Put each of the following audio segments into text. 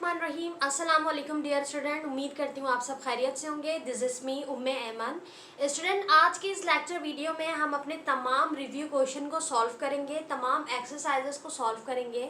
बिस्मिल्लाहिर्रहमानिर्रहीम। अस्सलाम वालेकुम डियर स्टूडेंट, उम्मीद करती हूँ आप सब खैरियत से होंगे। This is me Umme Ayman. Student, आज की इस लेक्चर वीडियो में हम अपने तमाम रिव्यू क्वेश्चन को सॉल्व करेंगे, तमाम एक्सरसाइजेस को सॉल्व करेंगे।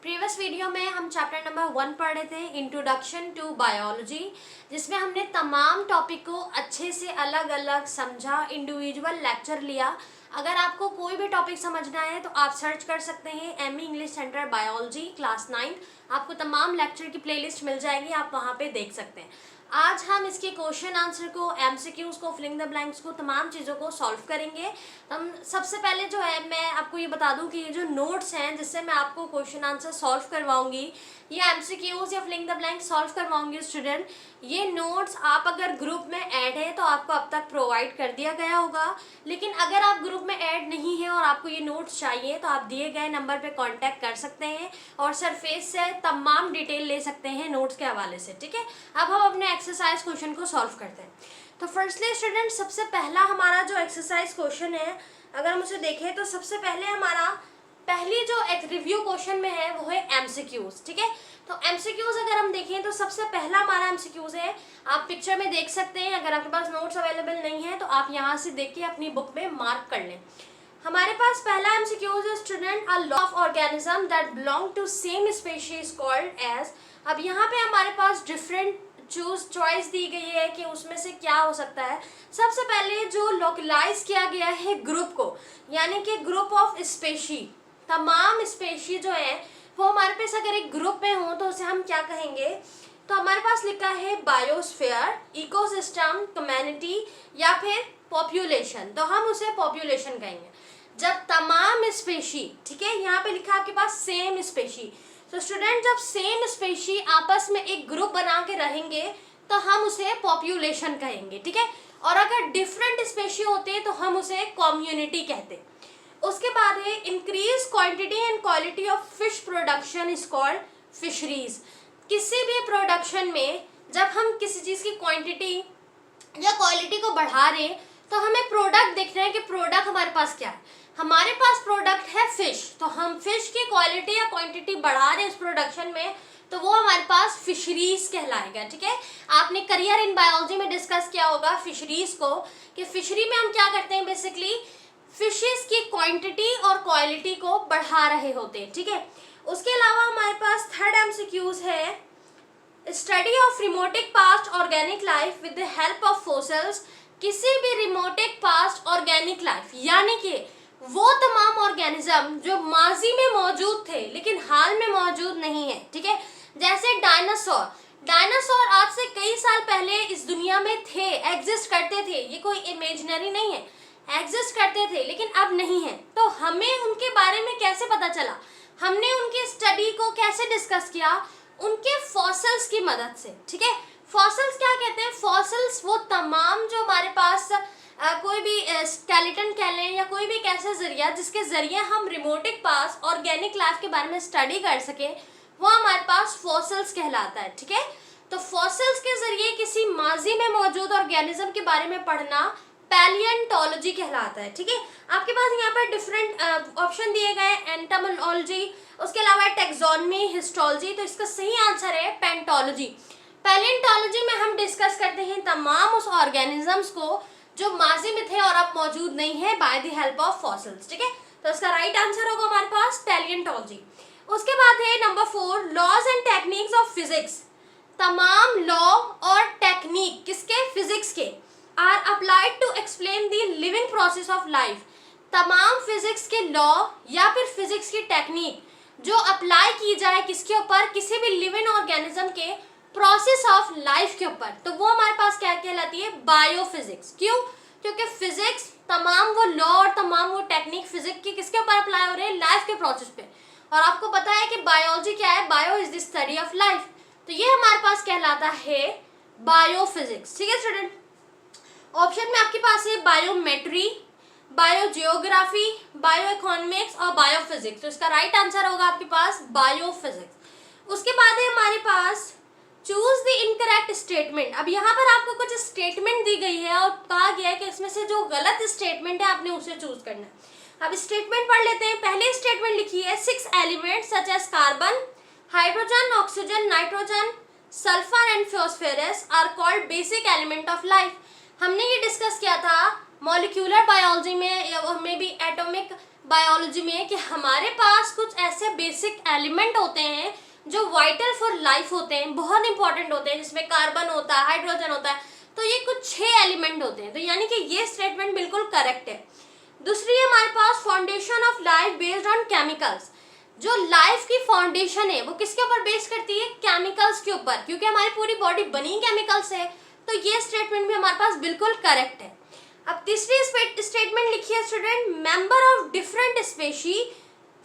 प्रीवियस वीडियो में हम चैप्टर नंबर 1 पढ़ रहे थे, इंट्रोडक्शन टू बायोलॉजी, जिसमें हमने तमाम टॉपिक को अच्छे से अलग अलग समझा, इंडिविजुअल लेक्चर लिया। अगर आपको कोई भी टॉपिक समझना है तो आप सर्च कर सकते हैं ME English centre biology class 9। आपको तमाम लेक्चर की प्लेलिस्ट मिल जाएगी, आप वहाँ पे देख सकते हैं। आज हम इसके क्वेश्चन आंसर को, एमसीक्यूज को, फिलिंग द ब्लैंक्स को, तमाम चीज़ों को सॉल्व करेंगे। हम सबसे पहले जो है मैं आपको ये बता दूं कि ये जो नोट्स हैं जिससे मैं आपको क्वेश्चन आंसर सॉल्व करवाऊंगी, ये एमसीक्यूज या फिलिंग द ब्लैंक सॉल्व करवाऊंगी स्टूडेंट, ये नोट्स आप अगर ग्रुप में ऐड है तो आपको अब तक प्रोवाइड कर दिया गया होगा। लेकिन अगर आप ग्रुप में ऐड नहीं है और आपको ये नोट्स चाहिए तो आप दिए गए नंबर पे कांटेक्ट कर सकते हैं और सरफेस से तमाम डिटेल ले सकते हैं नोट्स के हवाले से। ठीक है, अब हम अपने एक्सरसाइज क्वेश्चन को सॉल्व करते हैं। तो फर्स्टली स्टूडेंट, सबसे पहला हमारा जो एक्सरसाइज क्वेश्चन है, अगर हम उसे देखें तो सबसे पहले हमारा पहली जो रिव्यू क्वेश्चन में है वो है एमसीक्यूज। ठीक है, तो एमसीक्यूज अगर हम देखें तो सबसे पहला हमारा एमसीक्यूज है, आप पिक्चर में देख सकते हैं। अगर आपके पास नोट्स अवेलेबल नहीं है तो आप यहाँ से देख के अपनी बुक में मार्क कर लें। हमारे पास पहला एमसीक्यूज है student, a law of organism that belong to same species called as. अब यहाँ पे हमारे पास डिफरेंट चॉइस दी गई है कि उसमें से क्या हो सकता है। सबसे पहले जो लोकलाइज किया गया है ग्रुप को, यानी कि ग्रुप ऑफ स्पेशी, तमाम स्पेशी जो है वो हमारे पास अगर एक ग्रुप में हो तो उसे हम क्या कहेंगे। तो हमारे पास लिखा है बायोस्फीयर, इकोसिस्टम, कम्युनिटी या फिर पॉपुलेशन, तो हम उसे पॉपुलेशन कहेंगे। जब तमाम स्पेशी, ठीक है, यहाँ पे लिखा है आपके पास सेम स्पेशी, तो स्टूडेंट जब सेम स्पेशी आपस में एक ग्रुप बना के रहेंगे तो हम उसे पॉपुलेशन कहेंगे। ठीक है, और अगर डिफरेंट स्पेशी होते हैं तो हम उसे कम्युनिटी कहते हैं। उसके बाद है increase quantity and quality of fish production is called fisheries. किसी भी प्रोडक्शन में जब हम किसी चीज़ की क्वांटिटी या क्वालिटी को बढ़ा रहे हैं तो हमें प्रोडक्ट देख रहे हैं कि प्रोडक्ट हमारे पास क्या है। हमारे पास प्रोडक्ट है फिश, तो हम फिश की क्वालिटी या क्वांटिटी बढ़ा रहे हैं इस प्रोडक्शन में, तो वो हमारे पास फिशरीज कहलाएगा। ठीक है, आपने करियर इन बायोलॉजी में डिस्कस किया होगा फिशरीज को, कि फिशरी में हम क्या करते हैं, बेसिकली फिशेस की क्वांटिटी और क्वालिटी को बढ़ा रहे होते हैं। ठीक है, उसके अलावा हमारे पास थर्ड एमसीक्यूज है, study of remote past organic life with the help of fossils. किसी भी रिमोटिक पास्ट ऑर्गेनिक लाइफ, यानी कि वो तमाम ऑर्गेनिज्म जो माजी में मौजूद थे लेकिन हाल में मौजूद नहीं है। ठीक है, जैसे डायनासोर, डायनासोर आज से कई साल पहले इस दुनिया में थे, एग्जिस्ट करते थे, ये कोई इमेजिनरी नहीं है, एग्जिस्ट करते थे लेकिन अब नहीं है। तो हमें उनके बारे में कैसे पता चला, हमने उनकी स्टडी को कैसे डिस्कस किया, उनके फॉसिल्स की मदद से। ठीक है, फॉसिल्स क्या कहते हैं, फॉसिल्स वो तमाम जो हमारे पास कोई भी स्केलेटन कह लें या कोई भी एक ऐसा जरिया जिसके जरिए हम रिमोटिक पास्ट ऑर्गेनिक लाइफ के बारे में स्टडी कर सके, वो हमारे पास फॉसिल्स कहलाता है। ठीक है, तो फॉसिल्स के जरिए किसी माजी में मौजूद ऑर्गेनिज्म के बारे में पढ़ना पैलियंटोलॉजी कहलाता है। ठीक है, आपके पास यहाँ पर डिफरेंट ऑप्शन दिए गए, एंटोमोलॉजी, उसके अलावा टैक्सोनॉमी, हिस्टोलॉजी, तो इसका सही आंसर है पेंटोलॉजी। पैलियंटोलॉजी में हम डिस्कस करते हैं तमाम उस ऑर्गेनिजम्स को जो माजी में थे और अब मौजूद नहीं है by the help of fossils. ठीक है, तो इसका राइट आंसर होगा हमारे पास पैलियंटोलॉजी। उसके बाद है नंबर 4, laws and techniques of physics. तमाम लॉ और टेक्निक किसके, फिजिक्स के, are applied to explain the living process of life. तमाम फिजिक्स के लॉ या फिर फिजिक्स की टेक्निक जो अप्लाई की जाए किसके ऊपर, किसी भी लिविंग ऑर्गेनिज्म के प्रोसेस ऑफ लाइफ के ऊपर, तो वो हमारे पास क्या कहलाती है, बायोफिजिक्स। क्यों, क्योंकि फिजिक्स तमाम वो लॉ और तमाम वो टेक्निक फिजिक्स की किसके ऊपर अप्लाई हो रहे हैं, लाइफ के प्रोसेस पे। और आपको पता है कि बायोलॉजी क्या है, bio is the study of life, तो ये हमारे पास कहलाता है बायोफिजिक्स। ठीक है स्टूडेंट, ऑप्शन में आपके पास है बायोमेट्री, बायोजियोग्राफी, बायो इकोनॉमिक्स और बायोफिजिक्स, तो इसका राइट आंसर होगा आपके पास बायोफिजिक्स। उसके बाद है हमारे पास चूज द इनकरेक्ट स्टेटमेंट। अब यहाँ पर आपको कुछ स्टेटमेंट दी गई है और कहा गया है कि इसमें से जो गलत स्टेटमेंट है आपने उसे चूज करना है। अब स्टेटमेंट पढ़ लेते हैं। पहले स्टेटमेंट लिखी है 6 elements such as carbon, hydrogen, oxygen, nitrogen, sulphur and phosphorus are called basic element of life. हमने ये डिस्कस किया था मॉलिक्यूलर बायोलॉजी में या मे बी एटॉमिक बायोलॉजी में कि हमारे पास कुछ ऐसे बेसिक एलिमेंट होते हैं जो वाइटल फॉर लाइफ होते हैं, बहुत इंपॉर्टेंट होते हैं, जिसमें कार्बन होता है, हाइड्रोजन होता है। तो ये कुछ 6 एलिमेंट होते हैं। तो यानी कि ये स्टेटमेंट बिल्कुल करेक्ट है। दूसरी है हमारे पास foundation of life based on chemicals. जो लाइफ की फाउंडेशन है वो किसके ऊपर बेस करती है? केमिकल्स के ऊपर, क्योंकि हमारी पूरी बॉडी बनी केमिकल से है। तो ये स्टेटमेंट भी हमारे पास बिल्कुल करेक्ट है। अब तीसरी स्टेटमेंट लिखी है student, member of different species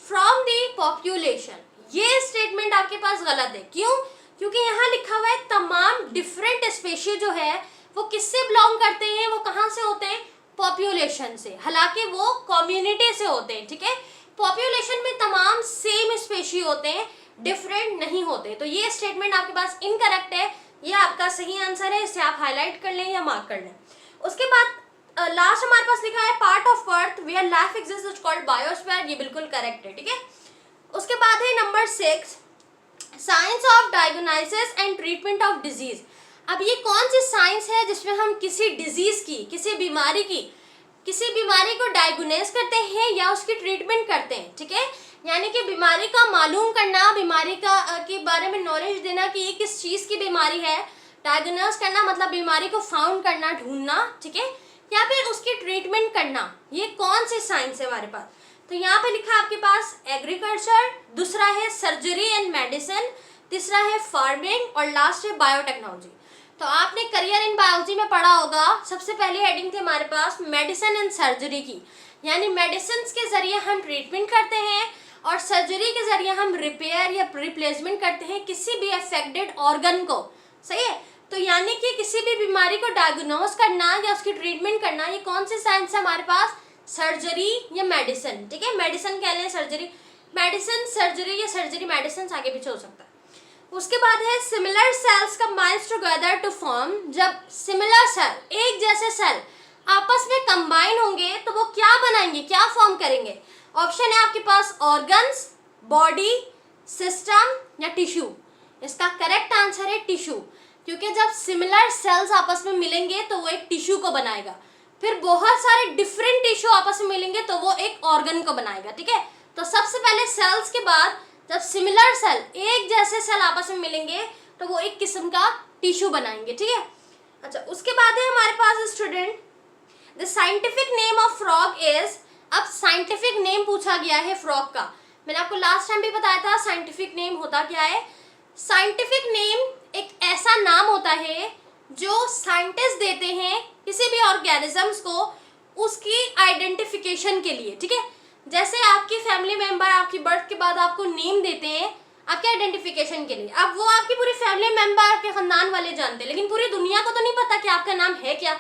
from the population. ये स्टेटमेंट आपके पास गलत है। क्यों? क्योंकि यहाँ लिखा हुआ है तमाम डिफरेंट स्पेशी जो है वो किससे बिलोंग करते हैं, वो कहाँ से होते हैं? पॉपुलेशन से। हालांकि वो कम्युनिटी से होते हैं, ठीक है। पॉपुलेशन में तमाम सेम स्पेशी होते हैं, डिफरेंट नहीं होते। तो ये स्टेटमेंट आपके पास इनकरेक्ट है। ये आपका सही आंसर है, इसे आप हाईलाइट कर लें या मार्क कर लें। उसके बाद लास्ट हमारे पास लिखा है part of earth where life exist is called biosphere. ये बिल्कुल करेक्ट है, ठीक है। उसके बाद है नंबर 6, science of diagnosis and treatment of disease. अब ये कौन सी साइंस है जिसमें हम किसी डिजीज की, किसी बीमारी को डायग्नोस करते हैं या उसकी ट्रीटमेंट करते हैं, ठीक है। यानी कि बीमारी का मालूम करना, बीमारी का के बारे में नॉलेज देना कि ये किस चीज़ की बीमारी है। डायग्नोस करना मतलब बीमारी को फाउंड करना, ढूंढना, ठीक है, या फिर उसकी ट्रीटमेंट करना। ये कौन सी साइंस है हमारे पास? तो यहाँ पे लिखा है आपके पास एग्रीकल्चर, दूसरा है सर्जरी एंड मेडिसिन, तीसरा है फार्मिंग और लास्ट है बायोटेक्नोलॉजी। तो आपने करियर इन बायोलॉजी में पढ़ा होगा, सबसे पहले हेडिंग थी हमारे पास मेडिसिन एंड सर्जरी की। यानी मेडिसिन के जरिए हम ट्रीटमेंट करते हैं और सर्जरी के जरिए हम रिपेयर या रिप्लेसमेंट करते हैं किसी भी अफेक्टेड ऑर्गन को, सही है। तो यानी कि किसी भी बीमारी को डायग्नोस करना या उसकी ट्रीटमेंट करना, ये कौन सी साइंस है हमारे पास? सर्जरी या मेडिसिन, ठीक है। मेडिसिन कह लें, सर्जरी मेडिसिन, सर्जरी या सर्जरी मेडिसिन, आगे पीछे हो सकता है। उसके बाद है similar cells combines together to form. जब सिमिलर सेल, एक जैसे सेल आपस में कंबाइन होंगे तो वो क्या बनाएंगे, क्या फॉर्म करेंगे? ऑप्शन है आपके पास ऑर्गन्स, बॉडी, सिस्टम या टिश्यू। इसका करेक्ट आंसर है टिश्यू, क्योंकि जब सिमिलर सेल्स आपस में मिलेंगे तो वो एक टिश्यू को बनाएगा, फिर बहुत सारे डिफरेंट टिश्यू आपस में मिलेंगे तो वो एक ऑर्गन को बनाएगा, ठीक है। तो सबसे पहले सेल्स के बाद जब सिमिलर सेल, एक जैसे सेल आपस में मिलेंगे तो वो एक किस्म का टिश्यू बनाएंगे, ठीक है। अच्छा, उसके बाद है हमारे पास student the scientific name of frog is. अब साइंटिफिक नेम पूछा गया है फ्रॉग का। मैंने आपको लास्ट टाइम भी बताया था साइंटिफिक नेम होता क्या है। साइंटिफिक नेम एक ऐसा नाम होता है जो साइंटिस्ट देते हैं किसी भी ऑर्गेनिजम्स को उसकी आइडेंटिफिकेशन के लिए, ठीक है। जैसे आपकी फैमिली मेंबर आपकी बर्थ के बाद आपको नेम देते हैं आपके आइडेंटिफिकेशन के लिए। अब वो आपकी पूरी फैमिली मेंबर, आपके खानदान वाले जानते हैं, लेकिन पूरी दुनिया को तो नहीं पता कि आपका नाम है क्या।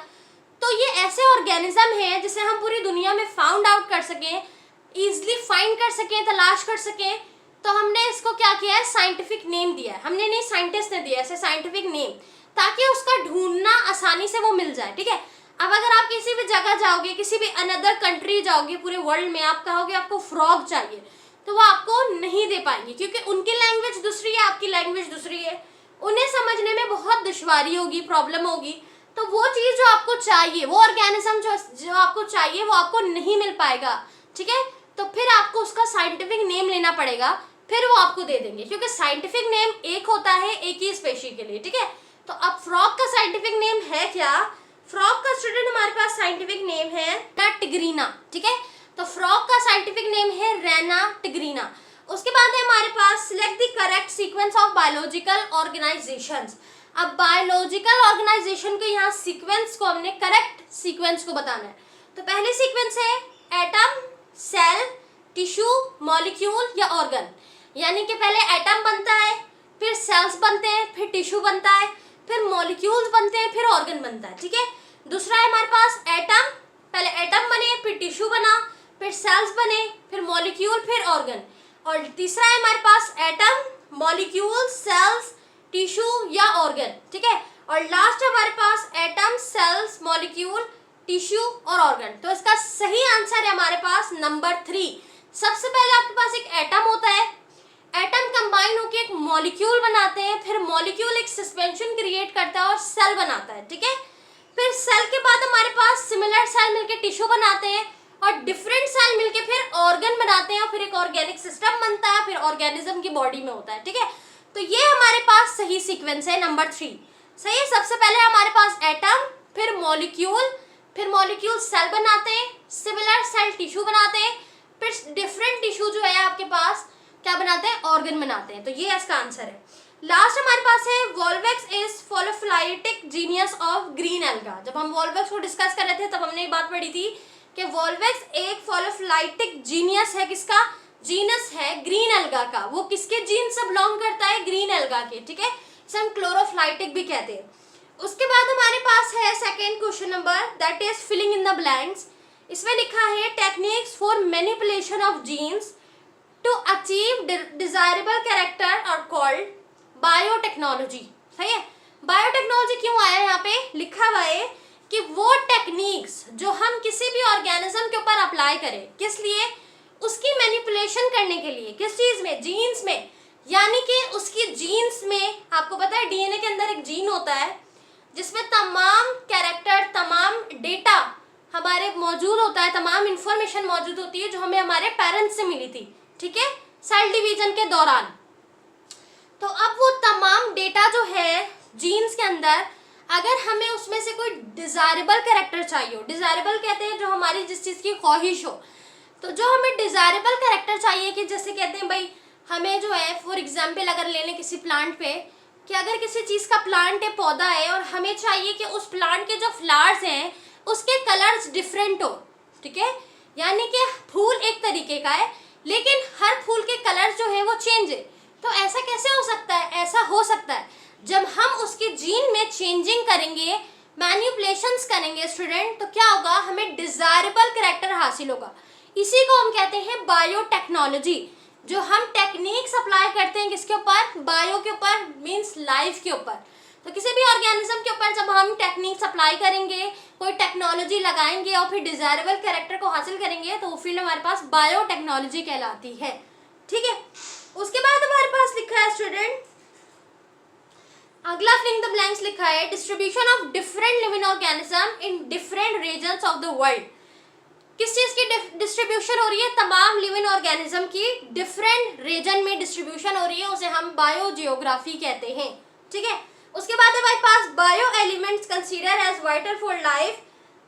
तो ये ऐसे ऑर्गेनिज्म है जिसे हम पूरी दुनिया में फाउंड आउट कर सकें, ईजिली फाइंड कर सकें, तलाश कर सकें। तो हमने इसको क्या किया है, साइंटिफिक नेम दिया है। हमने नहीं, साइंटिस्ट ने दिया ऐसे साइंटिफिक नेम, ताकि उसका ढूंढना आसानी से वो मिल जाए, ठीक है। अब अगर आप किसी भी जगह जाओगे, किसी भी अनदर कंट्री जाओगे पूरे वर्ल्ड में, आप कहोगे आपको फ्रॉग चाहिए, तो वो आपको नहीं दे पाएंगे, क्योंकि उनकी लैंग्वेज दूसरी है, आपकी लैंग्वेज दूसरी है। उन्हें समझने में बहुत दुश्वारी होगी, प्रॉब्लम होगी। तो वो चीज़ जो आपको चाहिए, वो ऑर्गेनिज्म जो आपको चाहिए, वो आपको नहीं मिल पाएगा, ठीक है। तो फिर आपको उसका साइंटिफिक नेम लेना पड़ेगा, फिर वो आपको दे देंगे, क्योंकि साइंटिफिक नेम एक होता है एक ही स्पेशी के लिए, ठीक है। तो अब फ्रॉग का साइंटिफिक नेम है क्या? फ्रॉग का स्टूडेंट हमारे पास साइंटिफिक नेम है रेना टिग्रीना, ठीक है। तो फ्रॉग का साइंटिफिक नेम है रेना टिग्रीना। उसके बाद है हमारे पास select the correct sequence of biological organisations. अब बायोलॉजिकल ऑर्गेनाइजेशन के यहाँ सीक्वेंस को हमने करेक्ट सीक्वेंस को बताना है। तो पहली सीक्वेंस है एटम, सेल, टिश्यू, मॉलिक्यूल या ऑर्गन। यानी कि पहले एटम बनता है, फिर सेल्स बनते हैं, फिर टिश्यू बनता है, फिर मॉलिक्यूल्स बनते हैं, फिर ऑर्गन बनता है, ठीक है। दूसरा है हमारे पास एटम, पहले एटम बने, फिर टिश्यू बना, फिर सेल्स बने, फिर मॉलिक्यूल, फिर ऑर्गन। और तीसरा है हमारे पास एटम, मॉलिक्यूल, सेल्स, टिश्यू या ऑर्गन, ठीक है। और लास्ट है हमारे पास एटम, सेल्स, मॉलिक्यूल, टिश्यू और ऑर्गन। तो इसका सही आंसर है हमारे पास नंबर 3। सबसे पहले आपके पास एक एटम होता है, एटम कंबाइन होकर एक मॉलिक्यूल बनाते हैं, फिर मॉलिक्यूल एक सस्पेंशन क्रिएट करता है और सेल बनाता है, ठीक है। फिर सेल के बाद हमारे पास सिमिलर सेल मिलके टिश्यू बनाते हैं और डिफरेंट सेल मिलके फिर ऑर्गन बनाते हैं और फिर एक ऑर्गेनिक सिस्टम बनता है, फिर ऑर्गेनिज्म की बॉडी में होता है, ठीक है। तो ये हमारे पास सही सीक्वेंस है नंबर 3। सही है। सबसे पहले हमारे पास एटम, फिर मॉलिक्यूल सेल बनाते हैं, सिमिलर सेल टिश्यू बनाते हैं, फिर डिफरेंट टिश्यू जो है आपके पास क्या बनाते हैं, ऑर्गन बनाते हैं। तो ये इसका आंसर है। लास्ट हमारे पास है वॉल्वेक्स is polyphyletic genius of green alga. जब हम वॉल्वेक्स को डिस्कस कर रहे थे तब हमने एक बात पढ़ी थी कि वॉल्वेक्स एक फोलोफिलाइटिक जीनियस है, किसका जीनस है, ग्रीन एल्गा का। वो किसके जीन से बिलोंग करता है, ग्रीन एल्गा के, ठीक है। इसे हम क्लोरोफिलाइटिक भी कहते हैं। उसके बाद हमारे पास है second question number, that is filling in the blanks. इसमें लिखा है techniques for manipulation of genes to achieve desirable character are called biotechnology. सही है। बायोटेक्नोलॉजी क्यों आया यहाँ पे, लिखा हुआ है कि वो टेक्निक्स जो हम किसी भी ऑर्गेनिज्म के ऊपर अप्लाई करें, किस लिए, उसकी मैनिपुलेशन करने के लिए, किस चीज में, जीन्स में। यानी कि उसकी जीन्स में, आपको पता है डीएनए के अंदर एक जीन होता है जिसमें तमाम कैरेक्टर, तमाम डेटा हमारे मौजूद होता है, तमाम इंफॉर्मेशन मौजूद होती है जो हमें हमारे पेरेंट्स से मिली थी, ठीक है, सेल डिवीजन के दौरान। तो अब वो तमाम डेटा जो है जीन्स के अंदर, अगर हमें उसमें से कोई डिजायरेबल कैरेक्टर चाहिए हो, डिजायरेबल कहते हैं जो हमारी जिस चीज़ की ख्वाहिश हो, तो जो हमें डिजायरेबल कैरेक्टर चाहिए कि जैसे कहते हैं भाई हमें जो है फॉर एग्जाम्पल अगर ले लें किसी प्लांट पे, कि अगर किसी चीज़ का प्लांट है, पौधा है, और हमें चाहिए कि उस प्लांट के जो फ्लावर्स हैं उसके कलर्स डिफरेंट हो, ठीक है। यानी कि फूल एक तरीके का है लेकिन हर फूल के कलर्स जो है वो चेंज है। तो ऐसा कैसे हो सकता है, ऐसा हो सकता है जब हम उसके जीन में चेंजिंग करेंगे, मैनिपुलेशंस करेंगे स्टूडेंट, तो क्या होगा, हमें डिजायरेबल कैरेक्टर हासिल होगा। इसी को हम कहते हैं बायोटेक्नोलॉजी। जो हम टेक्निक्स अप्लाई करते हैं किसके ऊपर, बायो के ऊपर, मीन्स लाइफ के ऊपर। तो किसी भी ऑर्गेनिज्म के ऊपर जब हम टेक्निक्स अप्लाई करेंगे, कोई टेक्नोलॉजी लगाएंगे और फिर डिजायरेबल कैरेक्टर को हासिल करेंगे, तो वो फील्ड हमारे पास बायोटेक्नोलॉजी कहलाती है, ठीक है। उसके बाद हमारे पास लिखा है स्टूडेंट, अगला फिलिंग द ब्लैंक्स लिखा है distribution of different living organism in different regions of the world. किस चीज की डिस्ट्रीब्यूशन हो रही है, तमाम लिविंग ऑर्गेनिज्म की डिफरेंट रीजन में डिस्ट्रीब्यूशन हो रही है, उसे हम बायोजियोग्राफी कहते हैं, ठीक है। उसके बाद हमारे पास bio elements consider as vital for life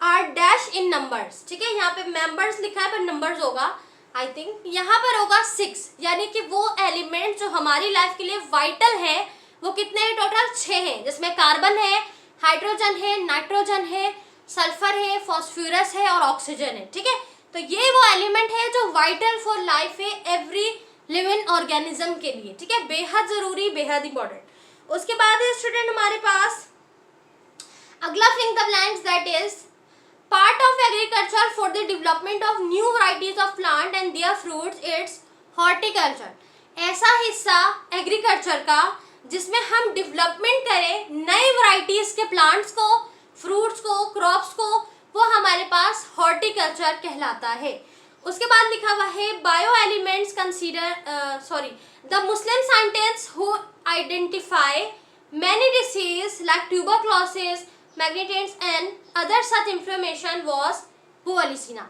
are dash in numbers, ठीक है। यहाँ पे मेंबर्स लिखा है पर नंबर्स होगा, आई थिंक यहाँ पर होगा 6। यानी कि वो एलिमेंट जो हमारी लाइफ के लिए वाइटल है वो कितने हैं, टोटल 6 हैं, जिसमें कार्बन है, हाइड्रोजन है, नाइट्रोजन है, सल्फर है, फॉस्फोरस है और ऑक्सीजन है, ठीक है। तो ये वो एलिमेंट है जो वाइटल फॉर लाइफ है एवरी लिविंग ऑर्गेनिज्म के लिए, ठीक है, बेहद जरूरी, बेहद इंपॉर्टेंट। उसके बाद है स्टूडेंट हमारे पास अगला filling the blanks, that is part of agriculture for the development of new varieties of plant and their fruits, it's horticulture. ऐसा हिस्सा एग्रीकल्चर का जिसमें हम डेवलपमेंट करें नए वराइटीज के प्लांट्स को, फ्रूट्स को, क्रॉप्स को, वो हमारे पास हॉर्टिकल्चर कहलाता है। उसके बाद लिखा हुआ है bio elements consider the Muslim scientists who identify many disease like tuberculosis, meningitis and other such information was Abu Ali Sina.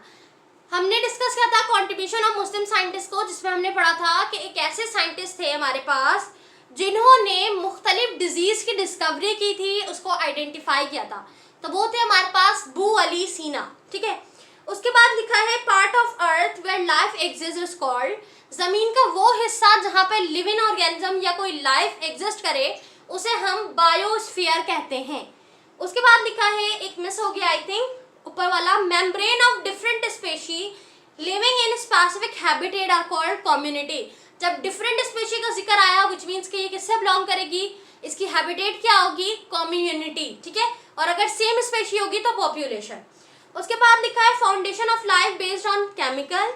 हमने डिस्कस किया था कंट्रीब्यूशन ऑफ मुस्लिम साइंटिस्ट को, जिसमें हमने पढ़ा था कि एक ऐसे साइंटिस्ट थे हमारे पास जिन्होंने मुख्तलिफ डिजीज की डिस्कवरी की थी, उसको आइडेंटिफाई किया था, तो वो थे हमारे पास अबू अली सीना, ठीक है। उसके बाद लिखा है part of earth where life exist is called, जमीन का वो हिस्सा जहाँ पे लिविंग ऑर्गेनिज्म या कोई लाइफ एग्जिस्ट करे उसे हम बायोस्फीयर कहते हैं। उसके बाद लिखा है, एक मिस हो गया आई थिंक ऊपर वाला, membrane of different species living in specific habitat are called community. जब डिफरेंट स्पेशी का जिक्र आया विच मीन्स कि ये किससे बिलोंग करेगी, इसकी हैबिटेट क्या होगी, कम्युनिटी, ठीक है। और अगर सेम स्पेशी होगी तो पॉपुलेशन। उसके बाद लिखा है foundation of life based on chemical,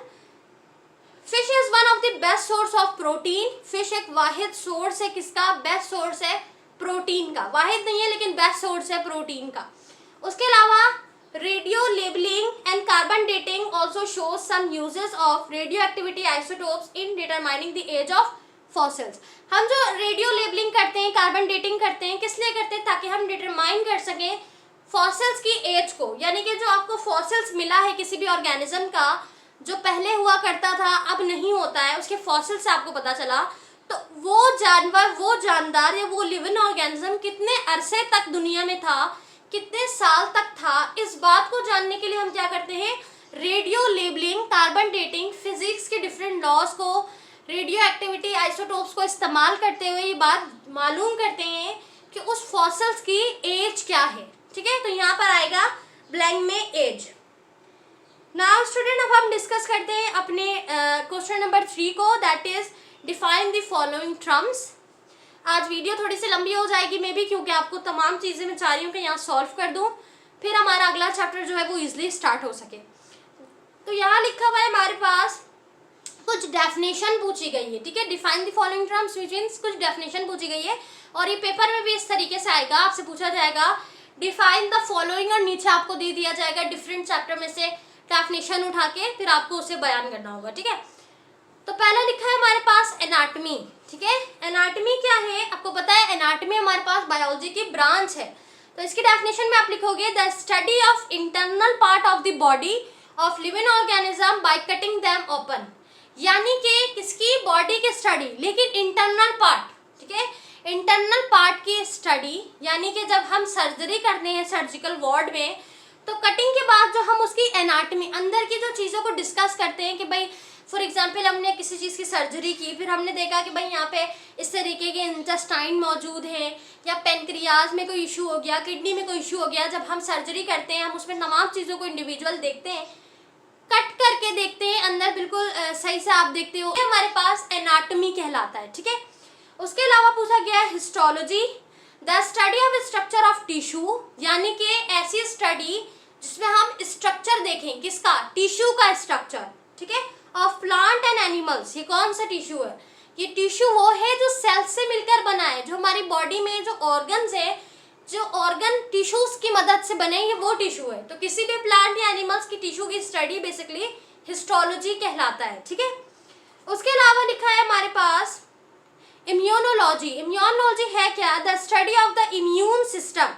fish is one of the best source of protein. Fish एक वाहिद सोर्स है, किसका, बेस्ट सोर्स है प्रोटीन का, वाहिद नहीं है लेकिन बेस्ट सोर्स है प्रोटीन का। उसके अलावा radio labelling and carbon dating also shows some uses of radioactivity isotopes in determining the age of fossils. हम जो रेडियो लेबलिंग करते हैं, कार्बन डेटिंग करते हैं, किस लिए करते हैं? ताकि हम डिटरमाइन कर सकें फॉसिल्स की एज को, यानी कि जो आपको फॉसिल्स मिला है किसी भी ऑर्गेनिज्म का, जो पहले हुआ करता था अब नहीं होता है, उसके फॉसिल से आपको पता चला, तो वो जानवर, वो जानदार या वो लिविंग ऑर्गेनिज्म कितने अरसे तक दुनिया में था, कितने साल तक था, इस बात को जानने के लिए हम क्या करते हैं? Radio labelling, carbon dating, physics के डिफरेंट लॉज को, रेडियो एक्टिविटी, आइसोटोप्स को इस्तेमाल करते हुए ये बात मालूम करते हैं कि उस फॉसिल्स की एज क्या है। ठीक है, तो यहाँ पर आएगा ब्लैंक में एज। नाउ स्टूडेंट, अब हम डिस्कस करते हैं अपने क्वेश्चन नंबर 3 को, that is define the following terms. आज वीडियो थोड़ी सी लंबी हो जाएगी मे बी, क्योंकि आपको तमाम चीज़ें मैं चाह रही हूँ कि यहाँ सॉल्व कर दूँ, फिर हमारा अगला चैप्टर जो है वो इजीली स्टार्ट हो सके। तो यहाँ लिखा हुआ है हमारे पास कुछ डेफिनेशन पूछी गई है। ठीक है, define the following terms which means कुछ डेफिनेशन पूछी गई है, और ये पेपर में भी इस तरीके से आएगा, आपसे पूछा जाएगा डिफाइन द फॉलोइंग, और नीचे आपको दे दिया जाएगा डिफरेंट चैप्टर में से डेफिनेशन उठा के फिर आपको उसे बयान करना होगा। ठीक है, तो पहला लिखा है हमारे पास एनाटमी। ठीक है, एनाटमी क्या है? आपको पता है एनाटमी हमारे पास बायोलॉजी की ब्रांच है। तो इसकी डेफिनेशन में आप लिखोगे the study of internal part of the body of living organism by cutting them open, यानी कि किसकी? बॉडी की स्टडी, लेकिन इंटरनल पार्ट। ठीक है, इंटरनल पार्ट की स्टडी, यानी कि जब हम सर्जरी करते हैं सर्जिकल वार्ड में, तो कटिंग के बाद जो हम उसकी एनाटमी, अंदर की जो चीज़ों को डिस्कस करते हैं कि भाई फॉर एग्जांपल हमने किसी चीज़ की सर्जरी की, फिर हमने देखा कि भाई यहाँ पे इस तरीके के इंटेस्टाइन मौजूद हैं, या पेनक्रियाज में कोई इशू हो गया, किडनी में कोई इशू हो गया, जब हम सर्जरी करते हैं हम उसमें तमाम चीज़ों को इंडिविजुअल देखते हैं, कट करके देखते हैं, अंदर बिल्कुल सही से आप देखते हो, हमारे पास एनाटमी कहलाता है। ठीक है, उसके अलावा पूछा गया है histology, the study of structure of tissue, यानी कि ऐसी स्टडी जिसमें हम स्ट्रक्चर देखें, किसका? टिश्यू का स्ट्रक्चर। ठीक है, ऑफ प्लांट एंड एनिमल्स। ये कौन सा टिश्यू है? ये टिश्यू वो है जो सेल से मिलकर बना है, जो हमारी बॉडी में जो ऑर्गन्स है, जो ऑर्गन टिश्यूज की मदद से बने, ये वो टिश्यू है। तो किसी भी प्लांट या एनिमल्स की टिश्यू की स्टडी बेसिकली हिस्टोलॉजी कहलाता है। ठीक है, उसके अलावा लिखा है हमारे पास इम्यूनोलॉजी। इम्यूनोलॉजी है क्या? The study of the immune system,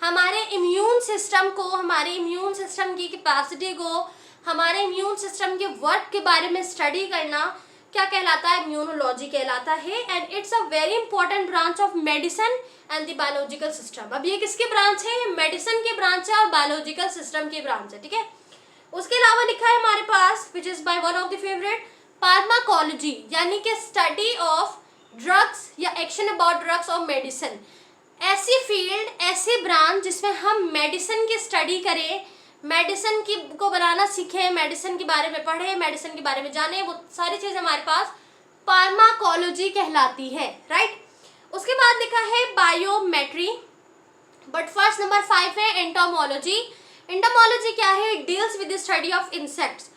हमारे इम्यून सिस्टम को, हमारे इम्यून सिस्टम की कैपेसिटी को, हमारे इम्यून सिस्टम के वर्क के बारे में स्टडी करना क्या कहलाता है? इम्यूनोलॉजी कहलाता है। And it's a very important branch of medicine and the biological system. अब ये किसकी ब्रांच है? मेडिसिन की ब्रांच है और बायोलॉजिकल सिस्टम की ब्रांच है। ठीक है, उसके अलावा लिखा है हमारे पास which is by one of the favourite pharmacology, यानी कि स्टडी ऑफ ड्रग्स या एक्शन अबाउट ड्रग्स और मेडिसिन। ऐसी फील्ड, ऐसी ब्रांच जिसमें हम मेडिसिन की स्टडी करें, मेडिसिन की को बनाना सीखें, मेडिसिन के बारे में पढ़ें, मेडिसिन के बारे में जानें, वो सारी चीज़ हमारे पास फार्माकोलॉजी कहलाती है। राइट, उसके बाद लिखा है बायोमेट्री, बट फर्स्ट नंबर 5 है एंटोमोलॉजी। एंटोमोलॉजी क्या है? It deals with the study of insects,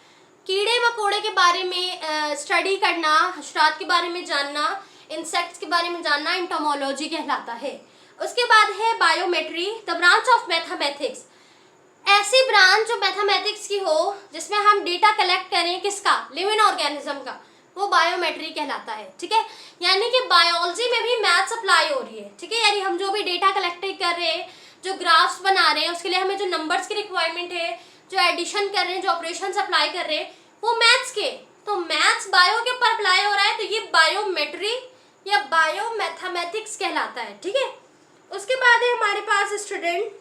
कीड़े मकोड़े के बारे में स्टडी करना, हशरात के बारे में जानना, इंसेक्ट्स के बारे में जानना एंटोमोलॉजी कहलाता है। उसके बाद है biometry, the branch of mathematics, ऐसी ब्रांच जो मैथमेटिक्स की हो, जिसमें हम डेटा कलेक्ट करें, किसका? लिविंग ऑर्गेनिज्म का, वो बायोमेट्री कहलाता है। ठीक है, यानी कि बायोलॉजी में भी मैथ्स अप्लाई हो रही है। ठीक है, यानी हम जो भी डेटा कलेक्ट कर रहे हैं, जो ग्राफ्स बना रहे हैं, उसके लिए हमें जो नंबर्स की रिक्वायरमेंट है, जो एडिशन कर रहे हैं, जो ऑपरेशन अप्लाई कर रहे हैं, वो मैथ्स के, तो मैथ्स बायो के ऊपर अप्लाई हो रहा है, तो ये बायोमेट्री या बायोमैथमेटिक्स कहलाता है। ठीक है, उसके बाद है हमारे पास स्टूडेंट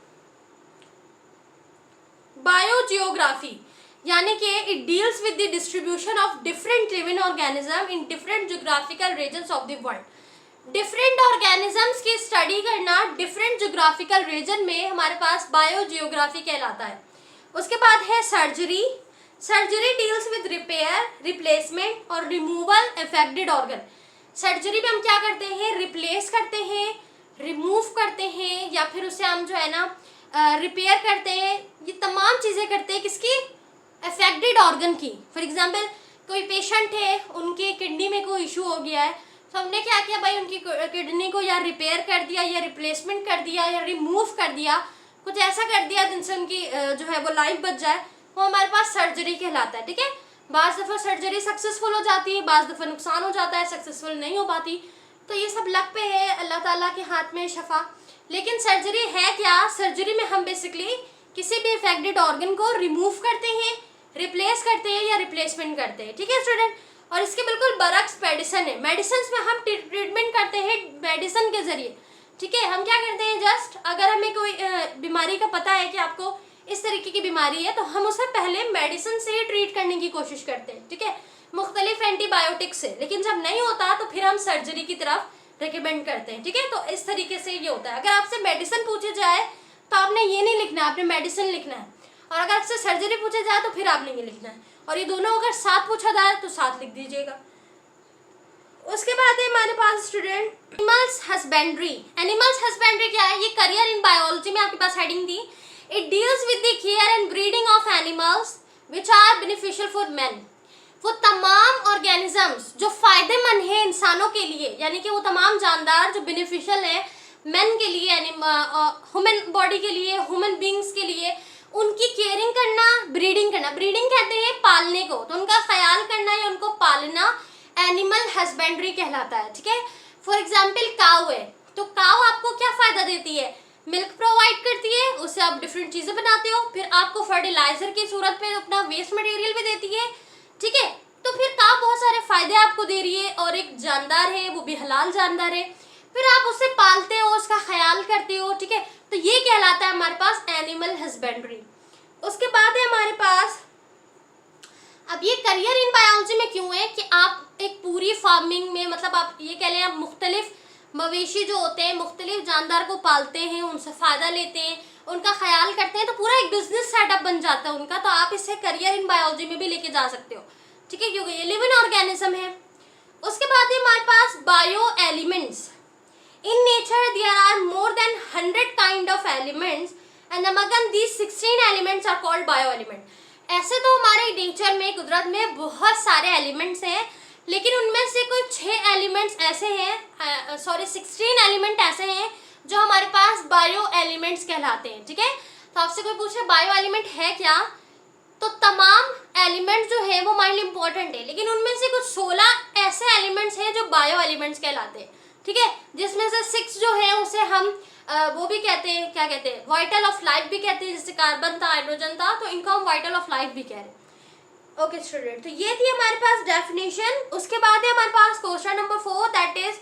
बायोजियोग्राफी, यानी कि it deals with the distribution of different living organism in different geographical regions of the world. Different organisms की स्टडी करना डिफरेंट ज्योग्राफिकल रीजन में हमारे पास बायोजियोग्राफी कहलाता है। उसके बाद है surgery, surgery deals with repair, replacement और रिमूवल अफेक्टेड ऑर्गन। सर्जरी में हम क्या करते हैं? रिप्लेस करते हैं, रिमूव करते हैं, या फिर उसे हम जो है ना रिपेयर करते हैं। ये तमाम चीज़ें करते हैं किसकी? अफेक्टेड ऑर्गन की। फॉर एग्जांपल कोई पेशेंट है, उनके किडनी में कोई इशू हो गया है, तो हमने क्या किया भाई, उनकी किडनी को या रिपेयर कर दिया, या रिप्लेसमेंट कर दिया, या रिमूव कर दिया, कुछ ऐसा कर दिया जिनसे उनकी जो है वो लाइफ बच जाए, वो हमारे पास सर्जरी कहलाता है। ठीक है, बाज़ दफ़ा सर्जरी सक्सेसफुल हो जाती है, बाज़ दफ़ा नुकसान हो जाता है, सक्सेसफुल नहीं हो पाती। तो ये सब लक पे है, अल्लाह ताला के हाथ में शफा। लेकिन सर्जरी है क्या? सर्जरी में हम बेसिकली किसी भी इफेक्टेड ऑर्गन को रिमूव करते हैं, रिप्लेस करते हैं या रिप्लेसमेंट करते हैं, ठीक है स्टूडेंट। और इसके बिल्कुल बरक्स मेडिसिन है। मेडिसिन में हम ट्रीटमेंट करते हैं मेडिसिन के ज़रिए, ठीक है। हम क्या करते हैं, जस्ट अगर हमें कोई बीमारी का पता है कि आपको इस तरीके की बीमारी है, तो हम उसे पहले मेडिसिन से ही ट्रीट करने की कोशिश करते हैं, ठीक है, मुख्तलिफ एंटीबायोटिक से। लेकिन जब नहीं होता तो फिर हम सर्जरी की तरफ रिकमेंड करते हैं, ठीक है। तो इस तरीके से ये होता है। अगर आपसे मेडिसिन पूछे जाए तो आपने ये नहीं लिखना है, आपने मेडिसिन लिखना है। और अगर आपसे सर्जरी पूछे जाए तो फिर आपने ये लिखना है। और ये दोनों अगर साथ पूछा जाए तो साथ लिख दीजिएगा। उसके बाद है हमारे पास student animals husbandry. Animals husbandry क्या है? ये करियर इन बायोलॉजी में आपके पास हेडिंग थी। It deals with the care and breeding of animals which are beneficial for man. वो तमाम ऑर्गेनिजम्स जो फायदेमंद है इंसानों के लिए, यानी कि वो तमाम जानदार जो बेनिफिशियल है मैन के लिए, ह्यूमन बॉडी के लिए, ह्यूमन बींग्स के लिए, उनकी केयरिंग करना, ब्रीडिंग करना। ब्रीडिंग कहते हैं पालने को, तो उनका ख्याल करना या उनको पालना एनिमल हस्बेंड्री कहलाता है, ठीक है। फॉर एग्जाम्पल काऊ है, तो काऊ आपको क्या फायदा देती है? मिल्क प्रोवाइड करती है, उससे आप डिफरेंट चीजें बनाते हो, फिर आपको फर्टिलाइजर की सूरत में अपना वेस्ट मटेरियल भी देती है, ठीक है। तो फिर काऊ बहुत सारे फायदे आपको दे रही है, और एक जानदार है, वो भी हलाल जानदार है, फिर आप उसे पालते हो, उसका ख्याल करते हो, ठीक है। तो ये कहलाता है हमारे पास एनिमल हस्बेंड्री। उसके बाद है हमारे पास, अब ये करियर इन बायोलॉजी में क्यों है कि आप एक पूरी फार्मिंग में, मतलब आप ये कह लें, आप मुख्तलिफ मवेशी जो होते हैं, मुख्तलिफ जानदार को पालते हैं, उनसे फ़ायदा लेते हैं, उनका ख्याल करते हैं, तो पूरा एक बिजनेस सेटअप बन जाता है उनका। तो आप इसे करियर इन बायोलॉजी में भी लेके जा सकते हो, ठीक है, क्योंकि ये लिविंग ऑर्गेनिज्म है। उसके बाद है हमारे पास bio elements. In nature there are more than 100 kind of elements and among these 16 elements are called bio element. ऐसे तो हमारे नेचर में, कुदरत में बहुत सारे एलिमेंट्स हैं, लेकिन उनमें से कोई 6 एलिमेंट्स ऐसे हैं, 16 एलिमेंट ऐसे हैं जो हमारे पास बायो एलिमेंट्स कहलाते हैं, ठीक है। तो आपसे कोई पूछे बायो एलिमेंट है क्या, तो तमाम एलिमेंट्स जो है वो हमारे लिए इंपॉर्टेंट है, लेकिन उनमें से कुछ 16 ऐसे एलिमेंट्स हैं जो बायो एलिमेंट्स कहलाते हैं, ठीक है। जिसमें से 6 जो है उसे हम वो भी कहते हैं, क्या कहते हैं, वाइटल ऑफ लाइफ भी कहते हैं, जैसे कार्बन था, हाइड्रोजन था, तो इनको हम वाइटल ऑफ लाइफ भी कह रहे हैं। ओके स्टूडेंट, तो ये थी हमारे पास डेफिनेशन। उसके बाद है हमारे पास question number 4, that is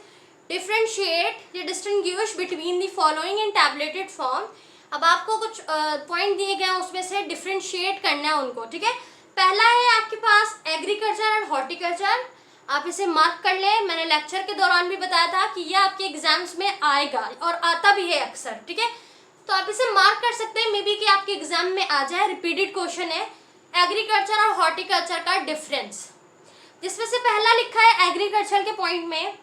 differentiate या distinguish between the following in tabulated form. अब आपको कुछ पॉइंट दिए गए हैं, उसमें से डिफरेंशिएट करना है उनको, ठीक है। पहला है आपके पास एग्रीकल्चर एंड हॉर्टिकल्चर। आप इसे मार्क कर लें, मैंने लेक्चर के दौरान भी बताया था कि यह आपके एग्जाम्स में आएगा और आता भी है अक्सर, ठीक है। तो आप इसे मार्क कर सकते हैं, मे बी कि आपके एग्जाम में आ जाए, रिपीटेड क्वेश्चन है, एग्रीकल्चर और हॉर्टिकल्चर का डिफरेंस। जिसमें से पहला लिखा है एग्रीकल्चर के पॉइंट में,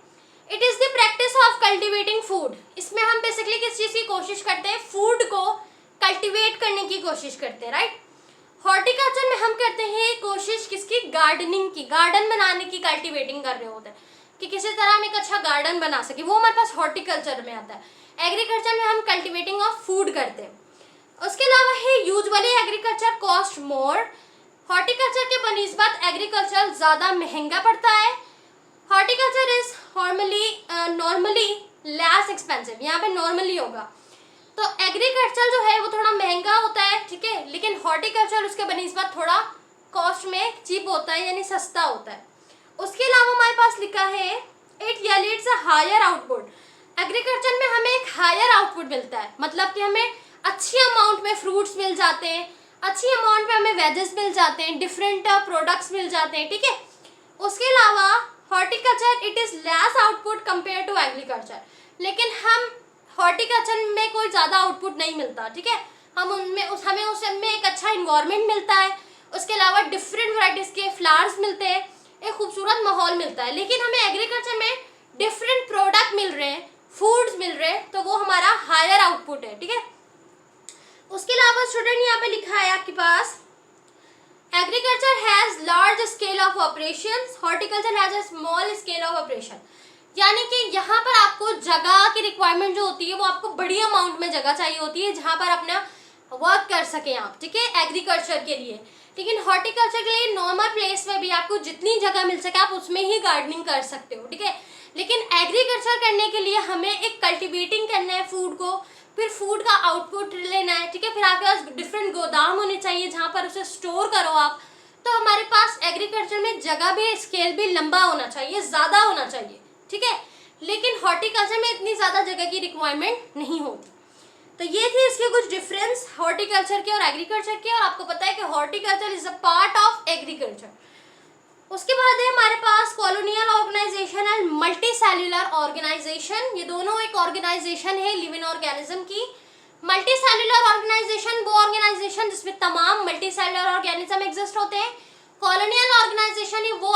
it is the practice of cultivating food. इसमें हम बेसिकली किस चीज़ की कोशिश करते हैं? फूड को कल्टिवेट करने की कोशिश करते हैं, राइट। हॉर्टिकल्चर में हम करते हैं कोशिश किसकी? गार्डनिंग की, गार्डन बनाने की, कल्टिवेटिंग कर रहे होते हैं कि किसी तरह हम एक अच्छा गार्डन बना सके, वो हमारे पास हॉर्टिकल्चर में आता है। एग्रीकल्चर में हम कल्टिवेटिंग ऑफ फूड करते हैं। उसके अलावा है usually agriculture cost more. Horticulture के बनिस्बत एग्रीकल्चर ज़्यादा महंगा पड़ता है। Horticulture is normally less expensive, यहाँ पे नॉर्मली होगा। तो एग्रीकल्चर जो है वो थोड़ा महंगा होता है, ठीक है, लेकिन हॉर्टिकल्चर उसके बनिस्बत थोड़ा कॉस्ट में चीप होता है, यानी सस्ता होता है। उसके अलावा हमारे पास लिखा है it yields a higher output. Agriculture में हमें एक हायर आउटपुट मिलता है, मतलब कि हमें अच्छी अमाउंट में फ्रूट्स मिल जाते हैं, अच्छी अमाउंट में हमें वेजेस मिल जाते हैं, डिफरेंट प्रोडक्ट्स मिल जाते हैं, ठीक है। उसके अलावा horticulture it is less output compare to agriculture, लेकिन हम हॉर्टिकल्चर में कोई ज़्यादा आउटपुट नहीं मिलता, ठीक है। हमें उसमें एक अच्छा इन्वायरमेंट मिलता है, उसके अलावा डिफरेंट वैराइटीज़ के फ्लावर्स मिलते हैं, एक खूबसूरत माहौल मिलता है। लेकिन हमें एग्रीकल्चर में डिफरेंट प्रोडक्ट मिल रहे हैं, फूड्स मिल रहे हैं, तो वो हमारा हायर आउटपुट है, ठीक है। उसके अलावा स्टूडेंट यहाँ पे लिखा है आपके पास agriculture has large scale of operation, horticulture has a small scale of operation. यानी कि यहाँ पर आपको जगह की रिक्वायरमेंट जो होती है वो आपको बड़ी अमाउंट में जगह चाहिए होती है, जहाँ पर अपना वर्क कर सकें आप, ठीक है, एग्रीकल्चर के लिए। लेकिन हॉर्टिकल्चर के लिए नॉर्मल प्लेस में भी आपको जितनी जगह मिल सके आप उसमें ही गार्डनिंग कर सकते हो, ठीक है। लेकिन एग्रीकल्चर करने के लिए हमें एक कल्टीवेटिंग करना है फूड को, फिर फूड का आउटपुट लेना है, ठीक है, फिर आपके पास डिफरेंट गोदाम होने चाहिए जहाँ पर उसे स्टोर करो आप। तो हमारे पास एग्रीकल्चर में जगह भी, स्केल भी लंबा होना चाहिए, ज़्यादा होना चाहिए, ठीक है। लेकिन हॉर्टिकल्चर में इतनी ज़्यादा जगह की रिक्वायरमेंट नहीं होती। तो ये थे इसके कुछ डिफरेंस हॉर्टिकल्चर के और एग्रीकल्चर के। और आपको पता है कि horticulture is a part of agriculture. उसके बाद है हमारे पास colonial organization and multi cellular organization. ये दोनों एक ऑर्गेनाइजेशन है लिविंग ऑर्गेनिज्म की। मल्टी सेल्यूलर ऑर्गेनाइजेशन वो ऑर्गेनाइजेशन जिसमें तमाम मल्टी सेल्यूलर ऑर्गेनिज्म एग्जिस्ट होते हैं। कॉलोनियल ऑर्गेनाइजेशन ही वो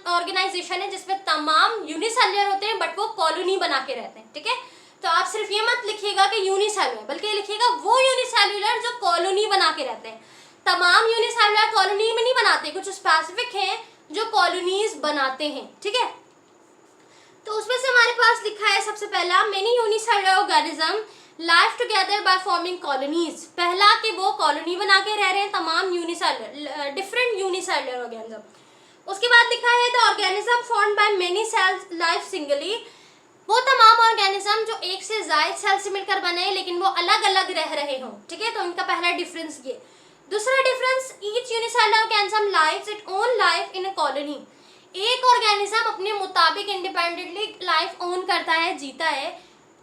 ऑर्गेनाइजेशन है जिसमें तमाम यूनिसेल्युलर होते हैं बट वो कॉलोनी बना के रहते हैं, ठीक है। तो आप सिर्फ ये मत लिखिएगा कि यूनिसेल्युलर, बल्कि लिखिएगा वो यूनिसेल्युलर जो कॉलोनी बना के रहते हैं। तमाम यूनिसेल्युलर कॉलोनी में नहीं बनाते, कुछ स्पेसिफिक हैं जो कॉलोनीज बनाते हैं, ठीक है। तो उसमें से हमारे पास लिखा है सबसे पहला, many unicellular organism live together by forming colonies. पहला कि वो कॉलोनी बना के रह रहे हैं तमाम यूनिसेल्युलर, डिफरेंट यूनिसेल्युलर ऑर्गेनिज्म। उसके बाद लिखा है the organism formed by many cells live singly. वो तमाम ऑर्गेनिज्म जो एक से ज्यादा सेल से मिलकर बने लेकिन वो अलग अलग रह रहे हों, ठीक है। तो इनका पहला डिफरेंस ये। दूसरा difference, each unicellular organism lives it own life in a colony. एक ऑर्गेनिज्म अपने मुताबिक इंडिपेंडेंटली लाइफ ओन करता है, जीता है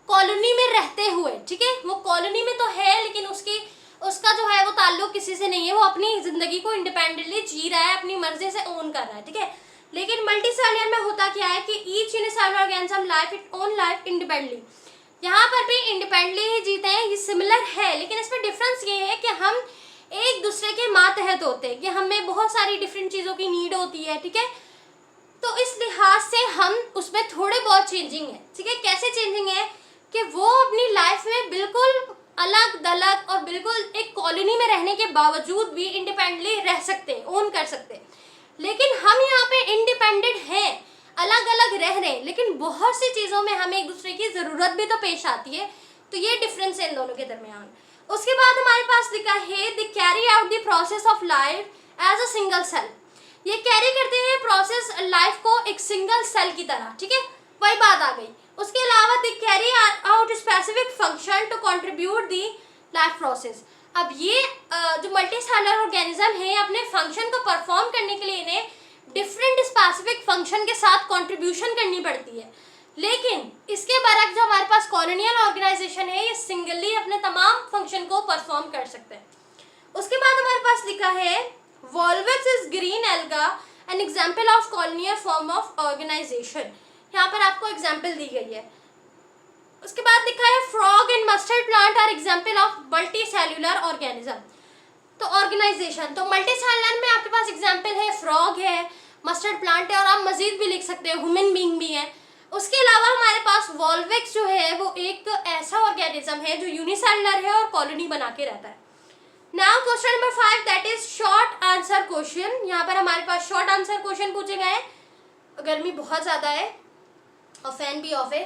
कॉलोनी में रहते हुए, ठीक है। वो कॉलोनी में तो है लेकिन उसका जो है वो ताल्लुक किसी से नहीं है, वो अपनी जिंदगी को इंडिपेंडेंटली जी रहा है, अपनी मर्जी से ओन कर रहा है, ठीक है। लेकिन मल्टीसेल्युलर में होता क्या है कि each unicellular organism life it own life independently. यहाँ पर भी इंडिपेंडेंटली ही जीते हैं, ये सिमिलर है। लेकिन इसमें डिफरेंस ये है कि हम एक दूसरे के मातहत होते हैं, कि हमें बहुत सारी डिफरेंट चीज़ों की नीड होती है, ठीक है। तो इस लिहाज से हम उसमें थोड़े बहुत चेंजिंग है, ठीक है। कैसे चेंजिंग है कि वो अपनी लाइफ में बिल्कुल अलग दलग और बिल्कुल एक कॉलोनी में रहने के बावजूद भी इंडिपेंडेंटली रह सकते हैं, ओन कर सकते हैं। लेकिन हम यहाँ पे इंडिपेंडेंट हैं, अलग अलग रह रहे हैं, लेकिन बहुत सी चीज़ों में हमें एक दूसरे की ज़रूरत भी तो पेश आती है। तो ये डिफरेंस है इन दोनों के दरमियान। उसके बाद हमारे पास लिखा है the carry out the process of life as a single cell. ये कैरी करते हैं प्रोसेस लाइफ को एक सिंगल सेल की तरह, ठीक है, वही बात आ गई। उसके अलावा the carry out specific function to contribute the life process. अब ये जो मल्टी सेल्युलर ऑर्गेनिज्म है अपने फंक्शन को परफॉर्म करने के लिए इन्हें डिफरेंट स्पेसिफिक फंक्शन के साथ कंट्रीब्यूशन करनी पड़ती है। लेकिन इसके बरक्स जो हमारे पास कॉलोनियल ऑर्गेनाइजेशन है ये सिंगली अपने तमाम फंक्शन को परफॉर्म कर सकते हैं। उसके बाद हमारे पास लिखा है वॉल्वेक्स is green alga an example of colonial form of organization. यहाँ पर आपको एग्जाम्पल दी गई है। उसके बाद लिखा है frog and mustard plant are example of multi cellular organism. तो ऑर्गेनाइजेशन, तो मल्टी सेल्युलर में आपके पास एग्जाम्पल है फ्रॉग है, मस्टर्ड प्लांट है और आप मजीद भी लिख सकते हैं, ह्यूमन बीइंग भी है। उसके अलावा हमारे पास वॉल्वेक्स जो है वो एक ऐसा ऑर्गेनिज्म है जो यूनिसेल्युलर है और कॉलोनी बना के रहता है। Now question number 5 that is short answer question. यहाँ पर हमारे पास शॉर्ट आंसर क्वेश्चन पूछे गए हैं। गर्मी बहुत ज़्यादा है और फैन भी ऑफ है,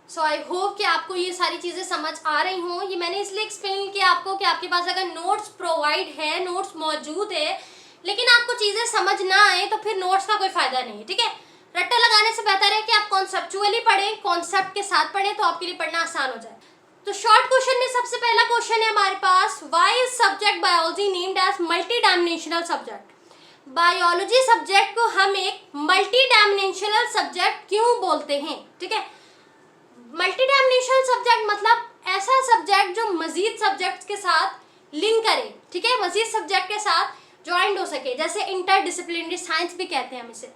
सो आई होप कि आपको ये सारी चीज़ें समझ आ रही हों। ये मैंने इसलिए एक्सप्लेन किया आपको कि आपके पास अगर नोट्स प्रोवाइड है, नोट्स मौजूद है, लेकिन आपको चीज़ें समझ ना आए तो फिर नोट्स का कोई फ़ायदा नहीं है, ठीक है। रट्टा लगाने से बेहतर है कि आप कॉन्सेप्चुअली पढ़ें, कॉन्सेप्ट के साथ पढ़ें, तो आपके लिए पढ़ना आसान हो जाए। तो शॉर्ट क्वेश्चन में सबसे पहला क्वेश्चन है हमारे पास, why is subject biology named as multi dimensional subject. Biology subject को हम एक मल्टी डायमेंशनल सब्जेक्ट क्यों बोलते हैं, ठीक है। मल्टी डायमेंशनल सब्जेक्ट मतलब ऐसा सब्जेक्ट जो मजीद सब्जेक्ट्स के साथ लिंक करे, ठीक है, मजीद सब्जेक्ट के साथ ज्वाइंट हो सके, जैसे इंटरडिसिप्लिनरी साइंस भी कहते हैं हम इसे।